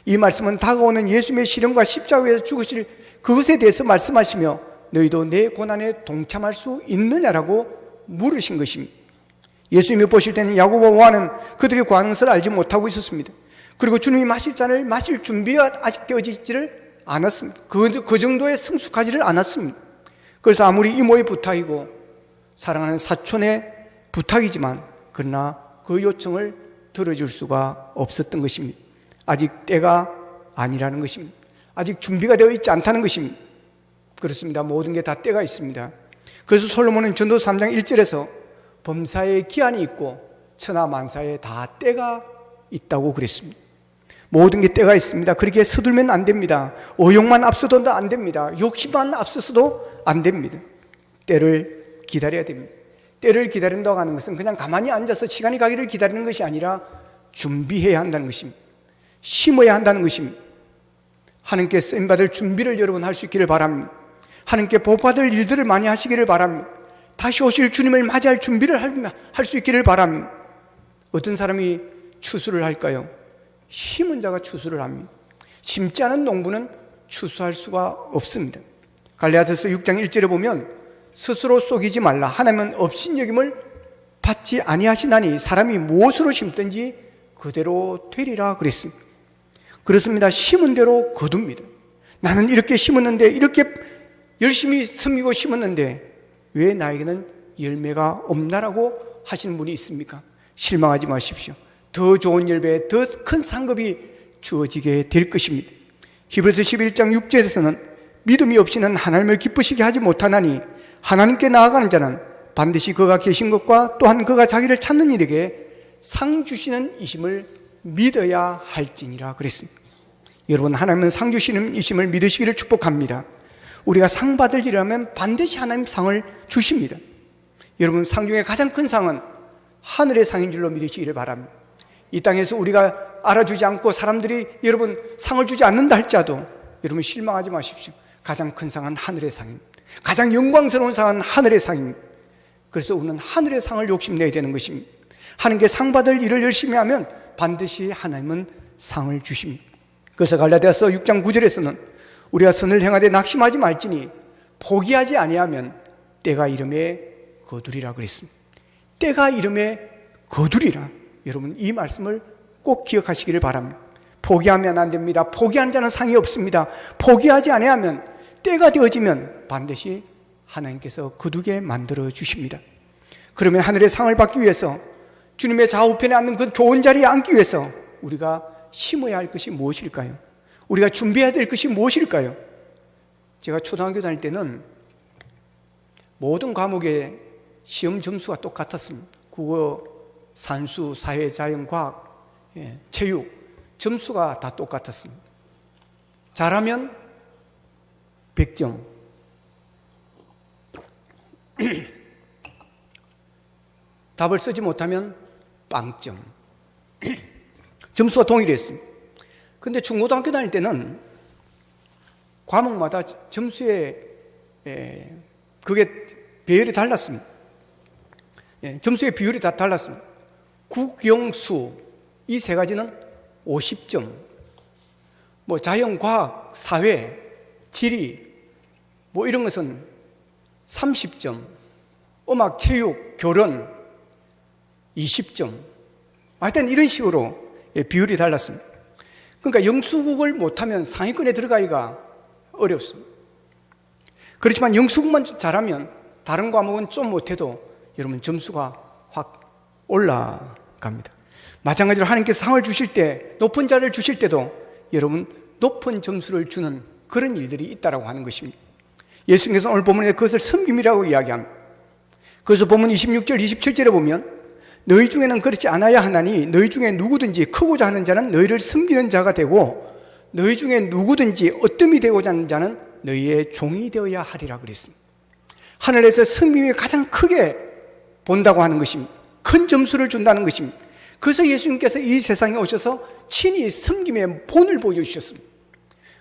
이 말씀은 다가오는 예수님의 시련과 십자가에서 죽으실 그것에 대해서 말씀하시며 너희도 내 고난에 동참할 수 있느냐라고 물으신 것입니다. 예수님이 보실 때는 야고보와 요한은 그들이 구하는 것을 알지 못하고 있었습니다. 그리고 주님이 마실 잔을 마실 준비가 아직 되어지지를 않았습니다. 그 정도에 성숙하지를 않았습니다. 그래서 아무리 이모의 부탁이고 사랑하는 사촌의 부탁이지만 그러나 그 요청을 들어줄 수가 없었던 것입니다. 아직 때가 아니라는 것입니다. 아직 준비가 되어 있지 않다는 것입니다. 그렇습니다. 모든 게 다 때가 있습니다. 그래서 솔로몬은 전도서 3장 1절에서 범사에 기한이 있고 천하만사에 다 때가 있다고 그랬습니다. 모든 게 때가 있습니다. 그렇게 서둘면 안 됩니다. 어용만 앞서도 안 됩니다. 욕심만 앞서서도 안 됩니다. 때를 기다려야 됩니다. 때를 기다린다고 하는 것은 그냥 가만히 앉아서 시간이 가기를 기다리는 것이 아니라 준비해야 한다는 것입니다. 심어야 한다는 것입니다. 하나님께 쓰임받을 준비를 여러분 할 수 있기를 바랍니다. 하나님께 복받을 일들을 많이 하시기를 바랍니다. 다시 오실 주님을 맞이할 준비를 할 수 있기를 바랍니다. 어떤 사람이 추수를 할까요? 심은 자가 추수를 합니다. 심지 않은 농부는 추수할 수가 없습니다. 갈라디아서 6장 1절에 보면 스스로 속이지 말라. 하나님은 업신여김을 받지 아니하시나니 사람이 무엇으로 심든지 그대로 되리라 그랬습니다. 그렇습니다. 심은 대로 거둡니다. 나는 이렇게 심었는데, 이렇게 열심히 섬기고 심었는데 왜 나에게는 열매가 없나라고 하시는 분이 있습니까? 실망하지 마십시오. 더 좋은 열매, 더 큰 상급이 주어지게 될 것입니다. 히브리서 11장 6절에서는 믿음이 없이는 하나님을 기쁘시게 하지 못하나니 하나님께 나아가는 자는 반드시 그가 계신 것과 또한 그가 자기를 찾는 이에게 상 주시는 이심을 믿어야 할지니라 그랬습니다. 여러분, 하나님은 상 주시는 이심을 믿으시기를 축복합니다. 우리가 상 받을 일이라면 반드시 하나님 상을 주십니다. 여러분, 상 중에 가장 큰 상은 하늘의 상인 줄로 믿으시기를 바랍니다. 이 땅에서 우리가 알아주지 않고 사람들이 여러분 상을 주지 않는다 할지라도 여러분 실망하지 마십시오. 가장 큰 상은 하늘의 상입니다. 가장 영광스러운 상은 하늘의 상입니다. 그래서 우리는 하늘의 상을 욕심내야 되는 것입니다. 하나님께 상 받을 일을 열심히 하면 반드시 하나님은 상을 주십니다. 그래서 갈라디아서 6장 9절에서는 우리가 선을 행하되 낙심하지 말지니 포기하지 아니하면 때가 이름에 거두리라 그랬습니다. 때가 이름에 거두리라. 여러분, 이 말씀을 꼭 기억하시기를 바랍니다. 포기하면 안 됩니다. 포기한 자는 상이 없습니다. 포기하지 아니하면 때가 되어지면 반드시 하나님께서 거두게 만들어 주십니다. 그러면 하늘의 상을 받기 위해서, 주님의 좌우편에 앉는 그 좋은 자리에 앉기 위해서 우리가 심어야 할 것이 무엇일까요? 우리가 준비해야 될 것이 무엇일까요? 제가 초등학교 다닐 때는 모든 과목의 시험 점수가 똑같았습니다. 국어, 산수, 사회, 자연, 과학, 체육 점수가 다 똑같았습니다. 잘하면 100점, 답을 쓰지 못하면 빵점. 점수가 동일했습니다. 그런데 중고등학교 다닐 때는 과목마다 점수에 그게 배열이 달랐습니다. 점수의 비율이 다 달랐습니다. 국영수 이 세 가지는 50점, 뭐 자연, 과학, 사회, 지리 뭐 이런 것은 30점, 음악, 체육, 교련 20점. 하여튼 이런 식으로 비율이 달랐습니다. 그러니까 영수국을 못하면 상위권에 들어가기가 어렵습니다. 그렇지만 영수국만 잘하면 다른 과목은 좀 못해도 여러분 점수가 확 올라갑니다. 마찬가지로 하나님께서 상을 주실 때, 높은 자를 주실 때도 여러분 높은 점수를 주는 그런 일들이 있다라고 하는 것입니다. 예수님께서 오늘 본문에 그것을 섬김이라고 이야기합니다. 그래서 본문 26절 27절에 보면 너희 중에는 그렇지 않아야 하나니 너희 중에 누구든지 크고자 하는 자는 너희를 섬기는 자가 되고 너희 중에 누구든지 어뜸이 되고자 하는 자는 너희의 종이 되어야 하리라 그랬습니다. 하늘에서 섬김이 가장 크게 본다고 하는 것입니다. 큰 점수를 준다는 것입니다. 그래서 예수님께서 이 세상에 오셔서 친히 섬김의 본을 보여주셨습니다.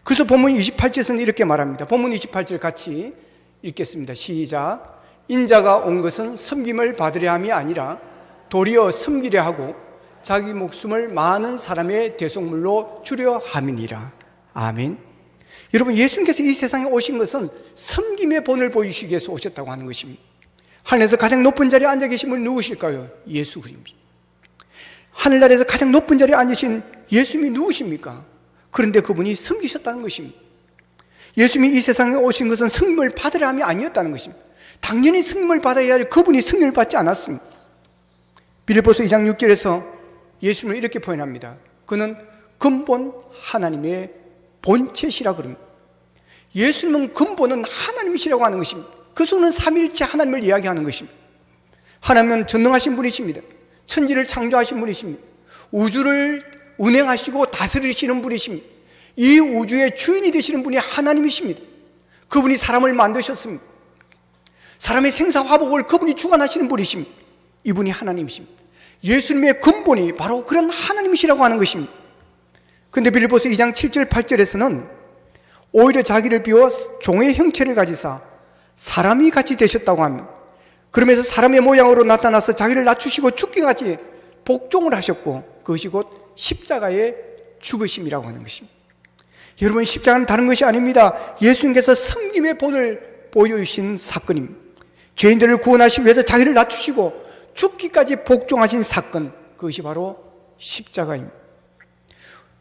그래서 본문 28절에서는 이렇게 말합니다. 본문 28절 같이 읽겠습니다. 시작. 인자가 온 것은 섬김을 받으려 함이 아니라 도리어 섬기려 하고 자기 목숨을 많은 사람의 대속물로 주려 함이니라. 아멘. 여러분, 예수님께서 이 세상에 오신 것은 섬김의 본을 보이시기 위해서 오셨다고 하는 것입니다. 하늘에서 가장 높은 자리에 앉아 계신 분이 누구실까요? 예수 그리스도입니다. 하늘나라에서 가장 높은 자리에 앉으신 예수님이 누구십니까? 그런데 그분이 섬기셨다는 것입니다. 예수님이 이 세상에 오신 것은 승리를 받으려 함이 아니었다는 것입니다. 당연히 승리를 받아야 할 그분이 승리를 받지 않았습니다. 빌립보서 2장 6절에서 예수님을 이렇게 표현합니다. 그는 근본 하나님의 본체시라 그럽니다. 예수님은 근본은 하나님이시라고 하는 것입니다. 그래서 그는 삼위일체 하나님을 이야기하는 것입니다. 하나님은 전능하신 분이십니다. 천지를 창조하신 분이십니다. 우주를 운행하시고 다스리시는 분이십니다. 이 우주의 주인이 되시는 분이 하나님이십니다. 그분이 사람을 만드셨습니다. 사람의 생사화복을 그분이 주관하시는 분이십니다. 이분이 하나님이십니다. 예수님의 근본이 바로 그런 하나님이시라고 하는 것입니다. 그런데 빌립보서 2장 7절 8절에서는 오히려 자기를 비워 종의 형체를 가지사 사람이 같이 되셨다고 합니다. 그러면서 사람의 모양으로 나타나서 자기를 낮추시고 죽기까지 복종을 하셨고 그것이 곧 십자가의 죽으심이라고 하는 것입니다. 여러분, 십자가는 다른 것이 아닙니다. 예수님께서 섬김의 본을 보여주신 사건입니다. 죄인들을 구원하시기 위해서 자기를 낮추시고 죽기까지 복종하신 사건, 그것이 바로 십자가입니다.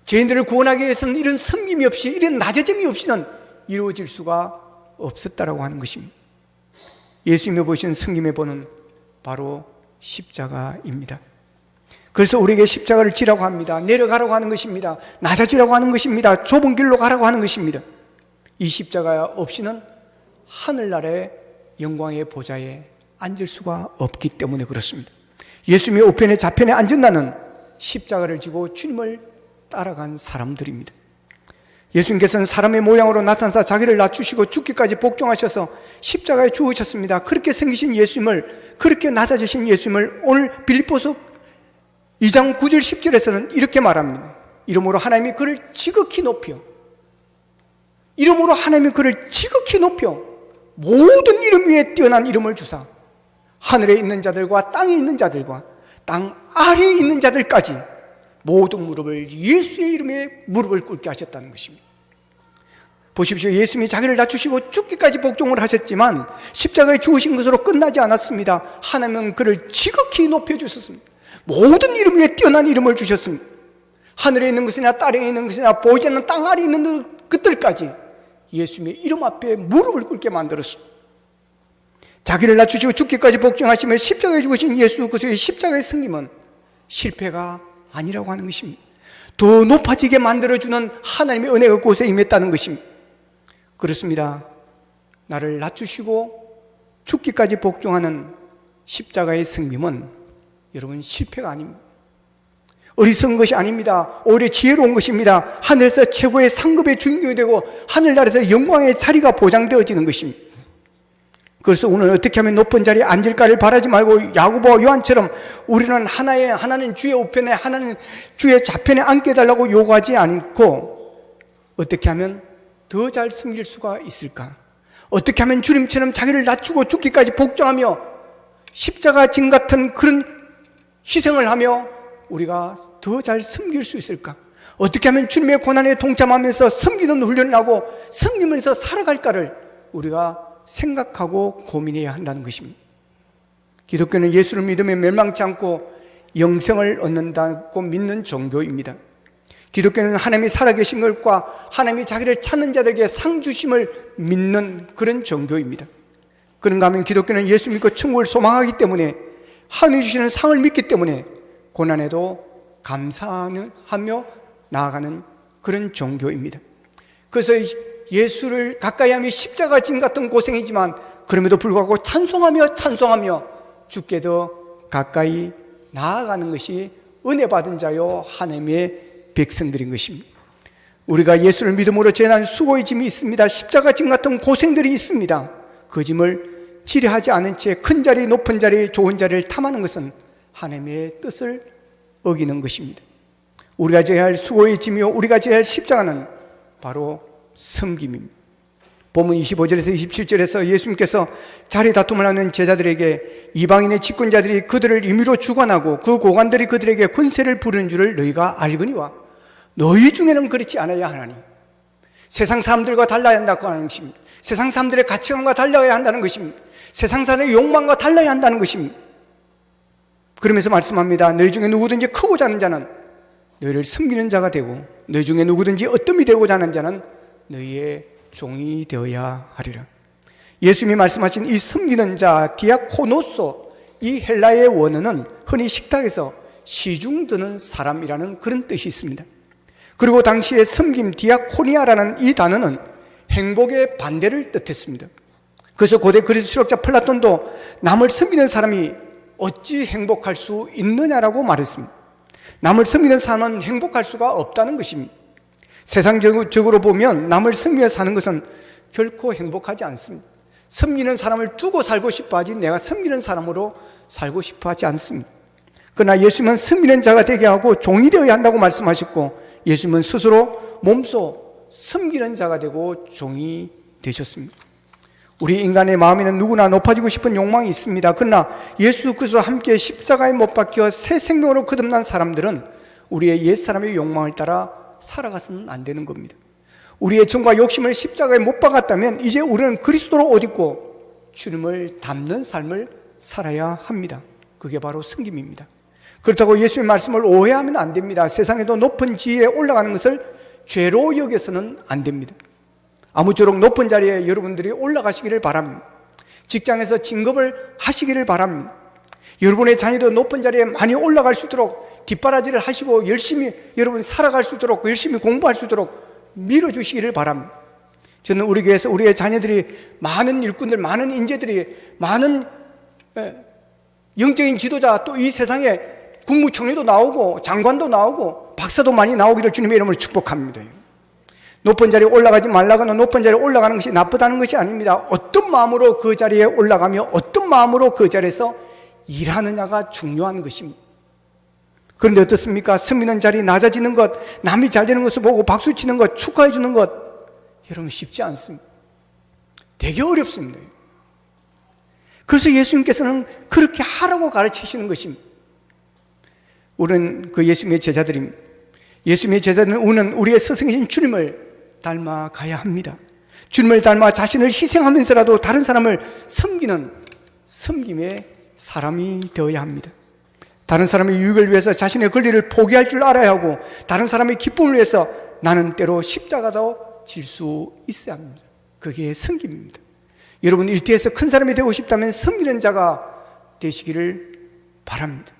죄인들을 구원하기 위해서는 이런 섬김이 없이, 이런 낮아짐이 없이는 이루어질 수가 없었다라고 하는 것입니다. 예수님이 보신 섬김의 본은 바로 십자가입니다. 그래서 우리에게 십자가를 지라고 합니다. 내려가라고 하는 것입니다. 낮아지라고 하는 것입니다. 좁은 길로 가라고 하는 것입니다. 이 십자가 없이는 하늘나라의 영광의 보좌에 앉을 수가 없기 때문에 그렇습니다. 예수님의 우편에 좌편에 앉은 나는 십자가를 지고 주님을 따라간 사람들입니다. 예수님께서는 사람의 모양으로 나타나서 자기를 낮추시고 죽기까지 복종하셔서 십자가에 죽으셨습니다. 그렇게 생기신 예수님을, 그렇게 낮아지신 예수님을 오늘 빌립보서 2장 9절 10절에서는 이렇게 말합니다. 이러므로 하나님이 그를 지극히 높여, 이러므로 하나님이 그를 지극히 높여 모든 이름 위에 뛰어난 이름을 주사 하늘에 있는 자들과 땅에 있는 자들과 땅 아래에 있는 자들까지 모든 무릎을 예수의 이름에 무릎을 꿇게 하셨다는 것입니다. 보십시오. 예수님이 자기를 낮추시고 죽기까지 복종을 하셨지만 십자가에 죽으신 것으로 끝나지 않았습니다. 하나님은 그를 지극히 높여주셨습니다. 모든 이름 위에 뛰어난 이름을 주셨습니다. 하늘에 있는 것이나 땅에 있는 것이나 보이지 않는 땅 아래에 있는 것들까지 예수님의 이름 앞에 무릎을 꿇게 만들었습니다. 자기를 낮추시고 죽기까지 복종하시며 십자가에 죽으신 예수 그리스도의 십자가의 승림은 실패가 아니라고 하는 것입니다. 더 높아지게 만들어주는 하나님의 은혜가 그곳에 임했다는 것입니다. 그렇습니다. 나를 낮추시고 죽기까지 복종하는 십자가의 승림은 여러분 실패가 아닙니다. 어리석은 것이 아닙니다. 오히려 지혜로운 것입니다. 하늘에서 최고의 상급의 주인공이 되고 하늘나라에서 영광의 자리가 보장되어지는 것입니다. 그래서 오늘 어떻게 하면 높은 자리에 앉을까를 바라지 말고 야고보와 요한처럼 우리는 하나는 주의 우편에 하나는 주의 좌편에 앉게 해달라고 요구하지 않고 어떻게 하면 더 잘 섬길 수가 있을까? 어떻게 하면 주님처럼 자기를 낮추고 죽기까지 복종하며 십자가 진 같은 그런 희생을 하며 우리가 더 잘 섬길 수 있을까? 어떻게 하면 주님의 고난에 동참하면서 섬기는 훈련을 하고 섬기면서 살아갈까를 우리가 생각하고 고민해야 한다는 것입니다. 기독교는 예수를 믿으면 멸망치 않고 영생을 얻는다고 믿는 종교입니다. 기독교는 하나님이 살아계신 것과 하나님이 자기를 찾는 자들에게 상 주심을 믿는 그런 종교입니다. 그런가 하면 기독교는 예수 믿고 천국을 소망하기 때문에 하나님이 주시는 상을 믿기 때문에 고난에도 감사하며 나아가는 그런 종교입니다. 그래서 예수를 가까이 하며 십자가 진 같은 고생이지만 그럼에도 불구하고 찬송하며 주께 더 가까이 나아가는 것이 은혜 받은 자요 하나님의 백성들인 것입니다. 우리가 예수를 믿음으로 지난 수고의 짐이 있습니다. 십자가 진 같은 고생들이 있습니다. 그 짐을 지뢰하지 않은 채 큰 자리, 높은 자리, 좋은 자리를 탐하는 것은 하나님의 뜻을 어기는 것입니다. 우리가 져야 할 수고의 짐이요 우리가 져야 할 십자가는 바로 섬김입니다. 본문 25절에서 27절에서 예수님께서 자리 다툼을 하는 제자들에게 이방인의 집권자들이 그들을 임의로 주관하고 그 고관들이 그들에게 권세를 부르는 줄을 너희가 알거니와 너희 중에는 그렇지 않아야 하나니. 세상 사람들과 달라야 한다고 하는 것입니다. 세상 사람들의 가치관과 달라야 한다는 것입니다. 세상 사람의 욕망과 달라야 한다는 것입니다. 그러면서 말씀합니다. 너희 중에 누구든지 크고자 하는 자는 너희를 섬기는 자가 되고 너희 중에 누구든지 어뜸이 되고자 하는 자는 너희의 종이 되어야 하리라. 예수님이 말씀하신 이 섬기는 자 디아코노소, 이 헬라의 원어는 흔히 식탁에서 시중 드는 사람이라는 그런 뜻이 있습니다. 그리고 당시의 섬김 디아코니아라는 이 단어는 행복의 반대를 뜻했습니다. 그래서 고대 그리스 실학자 플라톤도 남을 섬기는 사람이 어찌 행복할 수 있느냐라고 말했습니다. 남을 섬기는 사람은 행복할 수가 없다는 것입니다. 세상적으로 보면 남을 섬기며 사는 것은 결코 행복하지 않습니다. 섬기는 사람을 두고 살고 싶어 하지 내가 섬기는 사람으로 살고 싶어 하지 않습니다. 그러나 예수님은 섬기는 자가 되게 하고 종이 되어야 한다고 말씀하셨고 예수님은 스스로 몸소 섬기는 자가 되고 종이 되셨습니다. 우리 인간의 마음에는 누구나 높아지고 싶은 욕망이 있습니다. 그러나 예수 그리스도와 함께 십자가에 못 박혀 새 생명으로 거듭난 사람들은 우리의 옛사람의 욕망을 따라 살아가서는 안 되는 겁니다. 우리의 정과 욕심을 십자가에 못 박았다면 이제 우리는 그리스도로 옷 입고 주님을 닮는 삶을 살아야 합니다. 그게 바로 섬김입니다. 그렇다고 예수의 말씀을 오해하면 안 됩니다. 세상에도 높은 지위에 올라가는 것을 죄로 여겨서는 안 됩니다. 아무쪼록 높은 자리에 여러분들이 올라가시기를 바랍니다. 직장에서 진급을 하시기를 바랍니다. 여러분의 자녀도 높은 자리에 많이 올라갈 수 있도록 뒷바라지를 하시고 열심히 여러분 살아갈 수 있도록, 열심히 공부할 수 있도록 밀어주시기를 바랍니다. 저는 우리 교회에서 우리의 자녀들이, 많은 일꾼들, 많은 인재들이, 많은 영적인 지도자, 또 이 세상에 국무총리도 나오고 장관도 나오고 박사도 많이 나오기를 주님의 이름으로 축복합니다. 높은 자리에 올라가지 말라거나 높은 자리에 올라가는 것이 나쁘다는 것이 아닙니다. 어떤 마음으로 그 자리에 올라가며 어떤 마음으로 그 자리에서 일하느냐가 중요한 것입니다. 그런데 어떻습니까? 섬기는 자리 낮아지는 것, 남이 잘 되는 것을 보고 박수치는 것, 축하해 주는 것, 여러분 쉽지 않습니다. 되게 어렵습니다. 그래서 예수님께서는 그렇게 하라고 가르치시는 것입니다. 우리는 그 예수님의 제자들입니다. 예수님의 제자들은 우리의 스승이신 주님을 닮아가야 합니다. 주님을 닮아 자신을 희생하면서라도 다른 사람을 섬기는 섬김의 사람이 되어야 합니다. 다른 사람의 유익을 위해서 자신의 권리를 포기할 줄 알아야 하고, 다른 사람의 기쁨을 위해서 나는 때로 십자가도 질 수 있어야 합니다. 그게 섬김입니다. 여러분, 일대에서 큰 사람이 되고 싶다면 섬기는 자가 되시기를 바랍니다.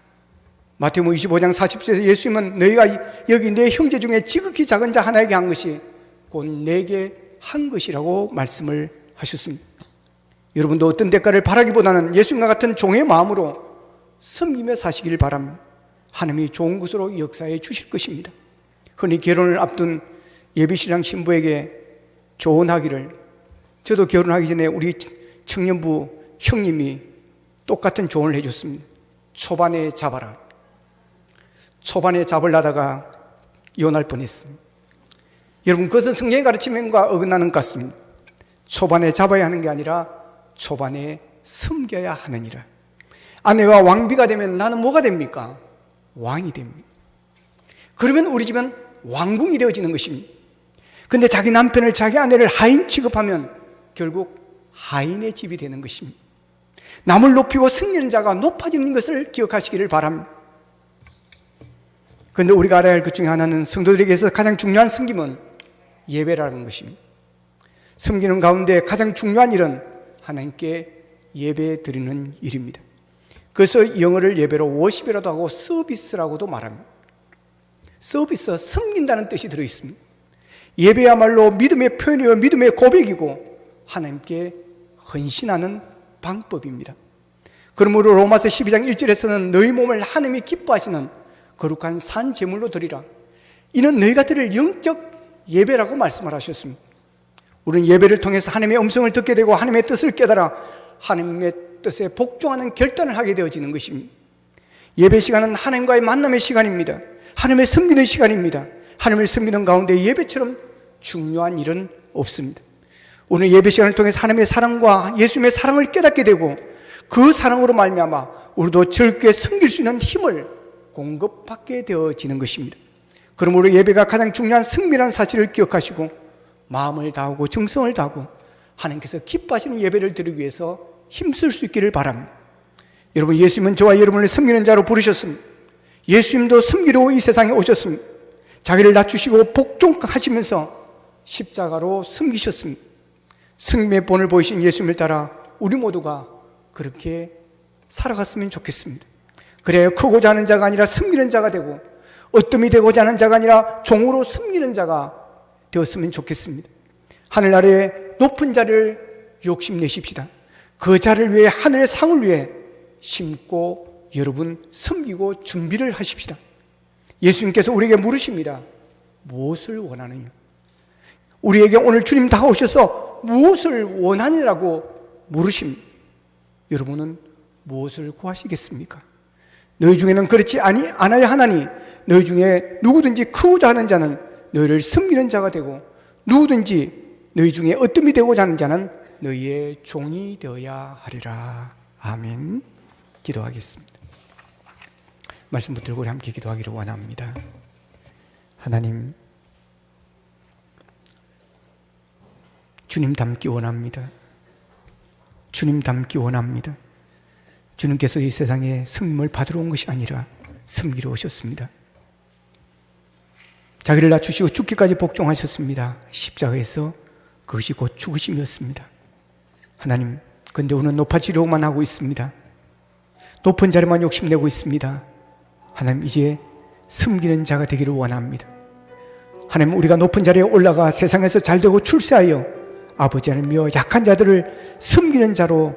마태복음 25장 40절에서 예수님은 너희가 여기 내 형제 중에 지극히 작은 자 하나에게 한 것이 곧 내게 한 것이라고 말씀을 하셨습니다. 여러분도 어떤 대가를 바라기보다는 예수님과 같은 종의 마음으로 섬기며 사시기를 바랍니다. 하나님이 좋은 것으로 역사해 주실 것입니다. 흔히 결혼을 앞둔 예비신랑 신부에게 조언하기를, 저도 결혼하기 전에 우리 청년부 형님이 똑같은 조언을 해줬습니다. 초반에 잡아라. 초반에 잡으려다가 이혼할 뻔했습니다. 여러분, 그것은 성경의 가르침과 어긋나는 것 같습니다. 초반에 잡아야 하는 게 아니라 초반에 섬겨야 하느니라. 아내가 왕비가 되면 나는 뭐가 됩니까? 왕이 됩니다. 그러면 우리 집은 왕궁이 되어지는 것입니다. 근데 자기 남편을, 자기 아내를 하인 취급하면 결국 하인의 집이 되는 것입니다. 남을 높이고 승리는 자가 높아지는 것을 기억하시기를 바랍니다. 그런데 우리가 알아야 할 것 중에 하나는 성도들에게서 가장 중요한 섬김은 예배라는 것입니다. 섬기는 가운데 가장 중요한 일은 하나님께 예배 드리는 일입니다. 그래서 영어를 예배로 워십이라도 하고 서비스라고도 말합니다. 서비스, 섬긴다는 뜻이 들어있습니다. 예배야말로 믿음의 표현이요 믿음의 고백이고 하나님께 헌신하는 방법입니다. 그러므로 로마서 12장 1절에서는 너희 몸을 하나님이 기뻐하시는 거룩한 산 제물로 드리라. 이는 너희가 드릴 영적 예배라고 말씀을 하셨습니다. 우리는 예배를 통해서 하나님의 음성을 듣게 되고 하나님의 뜻을 깨달아 하나님의 뜻에 복종하는 결단을 하게 되어지는 것입니다. 예배 시간은 하나님과의 만남의 시간입니다. 하나님을 섬기는 시간입니다. 하나님을 섬기는 가운데 예배처럼 중요한 일은 없습니다. 오늘 예배 시간을 통해서 하나님의 사랑과 예수님의 사랑을 깨닫게 되고 그 사랑으로 말미암아 우리도 즐겁게 섬길 수 있는 힘을 공급받게 되어지는 것입니다. 그러므로 예배가 가장 중요한 승리라는 사실을 기억하시고 마음을 다하고 정성을 다하고 하나님께서 기뻐하시는 예배를 드리기 위해서 힘쓸 수 있기를 바랍니다. 여러분, 예수님은 저와 여러분을 섬기는 자로 부르셨습니다. 예수님도 섬기러 이 세상에 오셨습니다. 자기를 낮추시고 복종하시면서 십자가로 섬기셨습니다. 승리의 본을 보이신 예수님을 따라 우리 모두가 그렇게 살아갔으면 좋겠습니다. 그래야 크고자 하는 자가 아니라 섬기는 자가 되고 어뜸이 되고자 하는 자가 아니라 종으로 섬기는 자가 되었으면 좋겠습니다. 하늘 아래에 높은 자리를 욕심내십시다. 그 자를 위해, 하늘의 상을 위해 심고 여러분 섬기고 준비를 하십시다. 예수님께서 우리에게 물으십니다. 무엇을 원하느냐? 우리에게 오늘 주님 다가오셔서 무엇을 원하느냐고 물으십니다. 여러분은 무엇을 구하시겠습니까? 너희 중에는 그렇지 않아야 하나니 너희 중에 누구든지 크고자 하는 자는 너희를 섬기는 자가 되고 누구든지 너희 중에 어뜸이 되고자 하는 자는 너희의 종이 되어야 하리라. 아멘. 기도하겠습니다. 말씀 붙들고 우리 함께 기도하기를 원합니다. 하나님, 주님 닮기 원합니다. 주님 닮기 원합니다. 주님께서 이 세상에 승림을 받으러 온 것이 아니라 섬기러 오셨습니다. 자기를 낮추시고 죽기까지 복종하셨습니다. 십자가에서 그것이 곧 죽으심이었습니다. 하나님, 근데 우리는 높아지려고만 하고 있습니다. 높은 자리만 욕심내고 있습니다. 하나님, 이제 섬기는 자가 되기를 원합니다. 하나님, 우리가 높은 자리에 올라가 세상에서 잘되고 출세하여 아버지 하나님이여 약한 자들을 섬기는 자로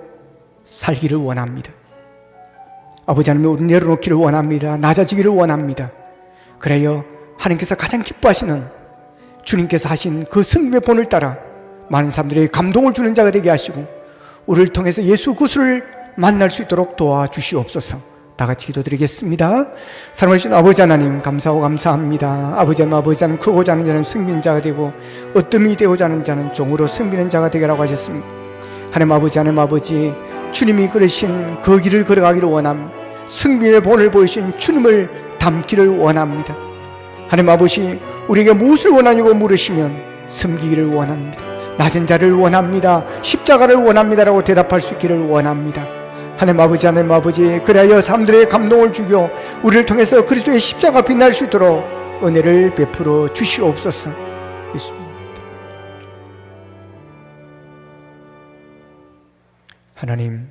살기를 원합니다. 아버지 하나님, 우리 내려놓기를 원합니다. 낮아지기를 원합니다. 그래요, 하나님께서 가장 기뻐하시는 주님께서 하신 그 승리의 본을 따라 많은 사람들에게 감동을 주는 자가 되게 하시고 우리를 통해서 예수 그리스도를 만날 수 있도록 도와주시옵소서. 다 같이 기도드리겠습니다. 사랑하신 아버지 하나님, 감사하고 감사합니다. 아버지 하나님, 크고자 하는 자는 승리는 자가 되고 어뜸이 되고자 하는 자는 종으로 승리는 자가 되게라고 하셨습니다. 하나님 아버지, 주님이 걸으신 그 길을 걸어가기를 원합니다. 승리의 본을 보이신 주님을 닮기를 원합니다. 하나님 아버지, 우리에게 무엇을 원하냐고 물으시면 섬기기를 원합니다. 낮은 자를 원합니다. 십자가를 원합니다라고 대답할 수 있기를 원합니다. 하나님 아버지, 그래야 사람들의 감동을 주고 우리를 통해서 그리스도의 십자가 빛날 수 있도록 은혜를 베풀어 주시옵소서. 예수님. 하나님,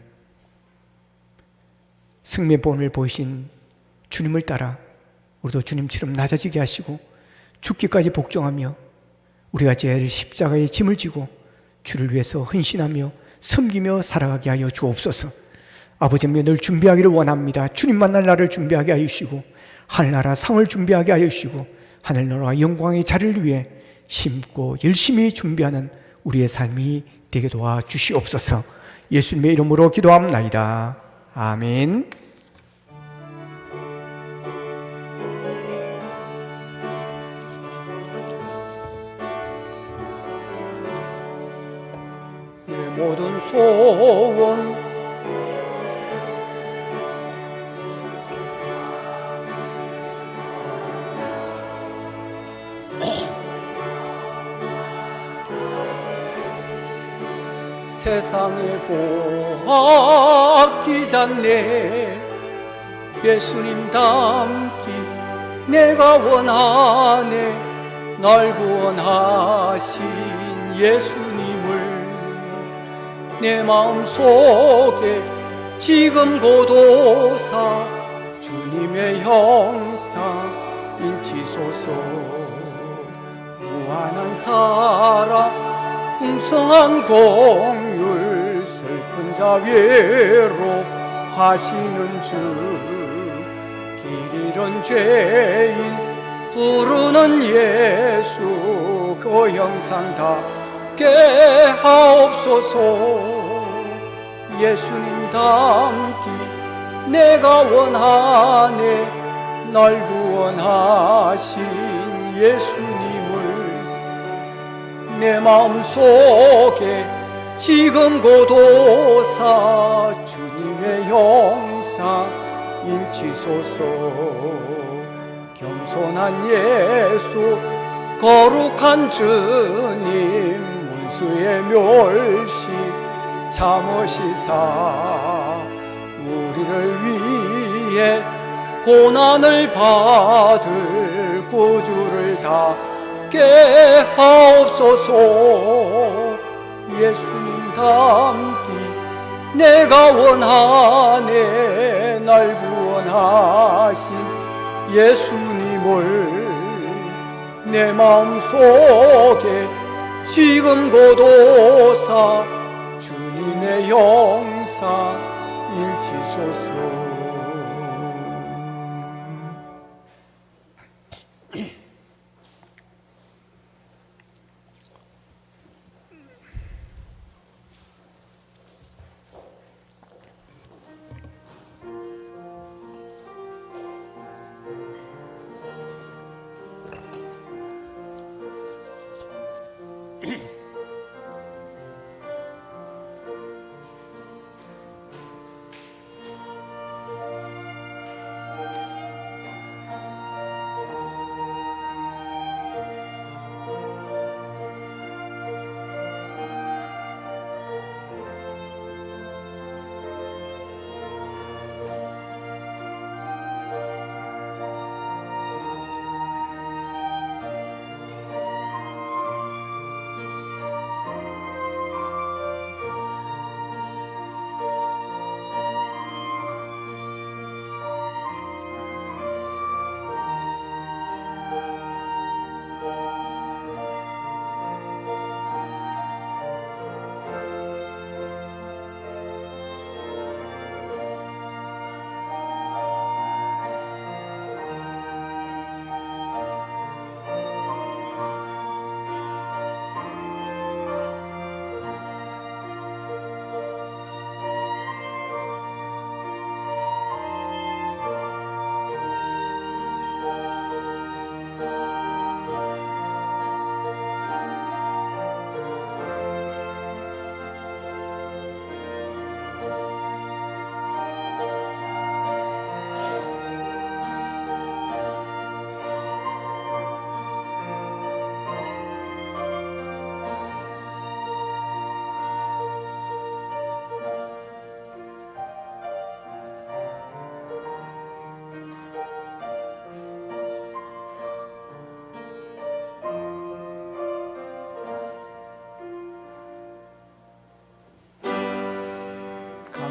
승리의 본을 보이신 주님을 따라 우리도 주님처럼 낮아지게 하시고 죽기까지 복종하며 우리가 제일 십자가의 짐을 지고 주를 위해서 헌신하며 섬기며 살아가게 하여 주옵소서. 아버지님, 늘 준비하기를 원합니다. 주님 만날 날을 준비하게 하여 주시고 하늘나라 상을 준비하게 하여 주시고 하늘나라 영광의 자리를 위해 심고 열심히 준비하는 우리의 삶이 되게 도와주시옵소서. 예수님의 이름으로 기도합나이다. 아멘. 내 모든 소원 세상에 보았기 전에 예수님 닮기 내가 원하네. 날 구원하신 예수님을 내 마음속에 지금 고도사 주님의 형상 인치소서. 무한한 사랑 풍성한 공율 슬픈 자 외로 하시는 주. 길 잃은 죄인 부르는 예수 그 형상 닿게 하옵소서. 예수님 닮기 내가 원하네. 날 구원하신 예수님을 내 마음속에 지금 고도사 주님의 형상 인치소서. 겸손한 예수 거룩한 주님 문수의 멸시 참으시사 우리를 위해 고난을 받을 구주를 닿게 하옵소서. 예수님 닮기 내가 원하네. 날 구원하신 예수님을 내 마음속에 지금 고도사 주님의 형상 인치소서.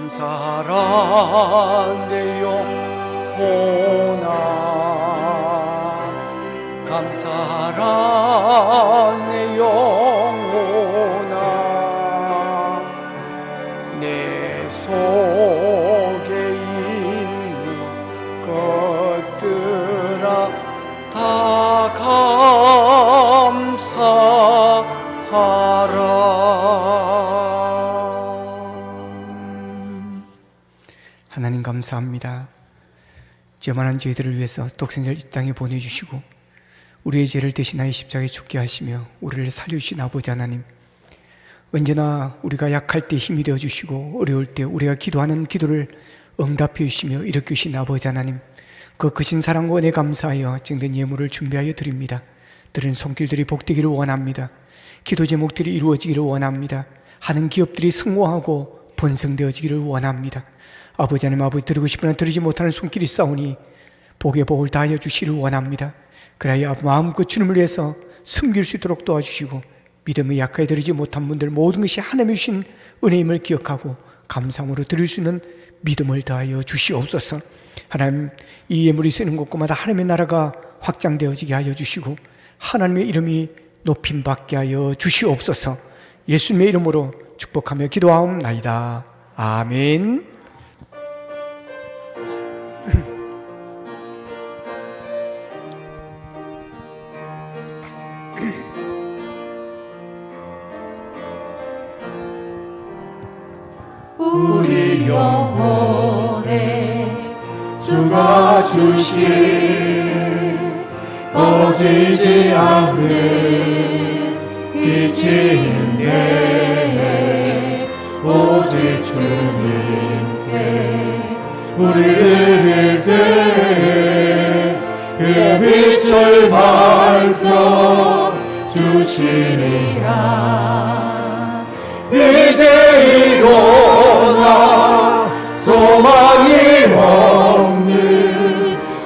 감사하라 내 영혼아 감사하라 내 영혼아 내 속에 있는 것들아 다 감사하라. 하나님 감사합니다. 저만한 저희들을 위해서 독생자를 이 땅에 보내주시고 우리의 죄를 대신하여 십자가에 죽게 하시며 우리를 살려주신 아버지 하나님, 언제나 우리가 약할 때 힘이 되어주시고 어려울 때 우리가 기도하는 기도를 응답해 주시며 일으키신 아버지 하나님, 그 크신 사랑과 은혜 감사하여 증된 예물을 준비하여 드립니다. 들은 손길들이 복되기를 원합니다. 기도 제목들이 이루어지기를 원합니다. 하는 기업들이 성공하고 번성되어지기를 원합니다. 아버지 하나님, 아버지 드리고 싶으나 드리지 못하는 손길이 싸우니 복의 복을 다하여 주시기를 원합니다. 그래야 마음껏 주님을 위해서 숨길 수 있도록 도와주시고 믿음이 약하게 드리지 못한 분들 모든 것이 하나님의 주신 은혜임을 기억하고 감사함으로 드릴 수 있는 믿음을 다하여 주시옵소서. 하나님, 이 예물이 쓰는 곳마다 하나님의 나라가 확장되어지게 하여 주시고 하나님의 이름이 높임받게 하여 주시옵소서. 예수님의 이름으로 축복하며 기도하옵나이다. 아멘. 우리 영혼에 주가 주실 꺼지지 않는 빛이 있네. 오직 주님께 우리를 드릴 때 그 빛을 밝혀 주시리라. 이제 일어나 소망이 없는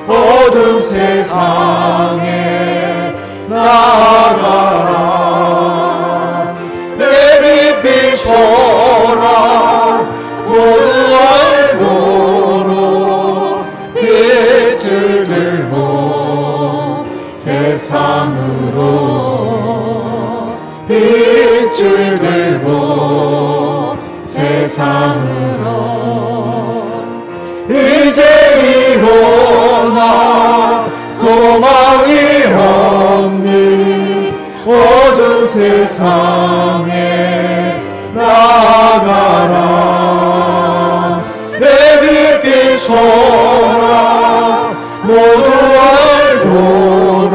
어두운 세상에 나아가라. 내 빛 비춰라. 모두 알고로 빛을 들고 세상으로 빛을 들고 세상으로 이제 일어나 소망이 없는 어두운 세상에 나아가라. 내 빛 비춰라. 모두 알고로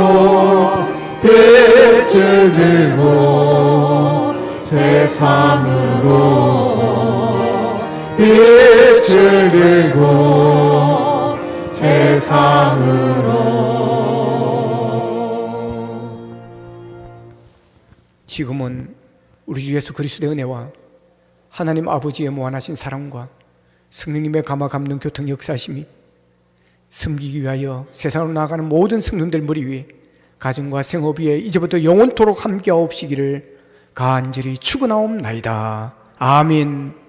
빛을 들고 세상으로 빛을 들고 세상으로. 지금은 우리 주 예수 그리스도의 은혜와 하나님 아버지의 무한하신 사랑과 성령님의 감화 감동 교통 역사심이 섬기기 위하여 세상으로 나아가는 모든 성도들 머리 위에 가정과 생업 위에 이제부터 영원토록 함께하옵시기를 간절히 축원하옵나이다. 아멘.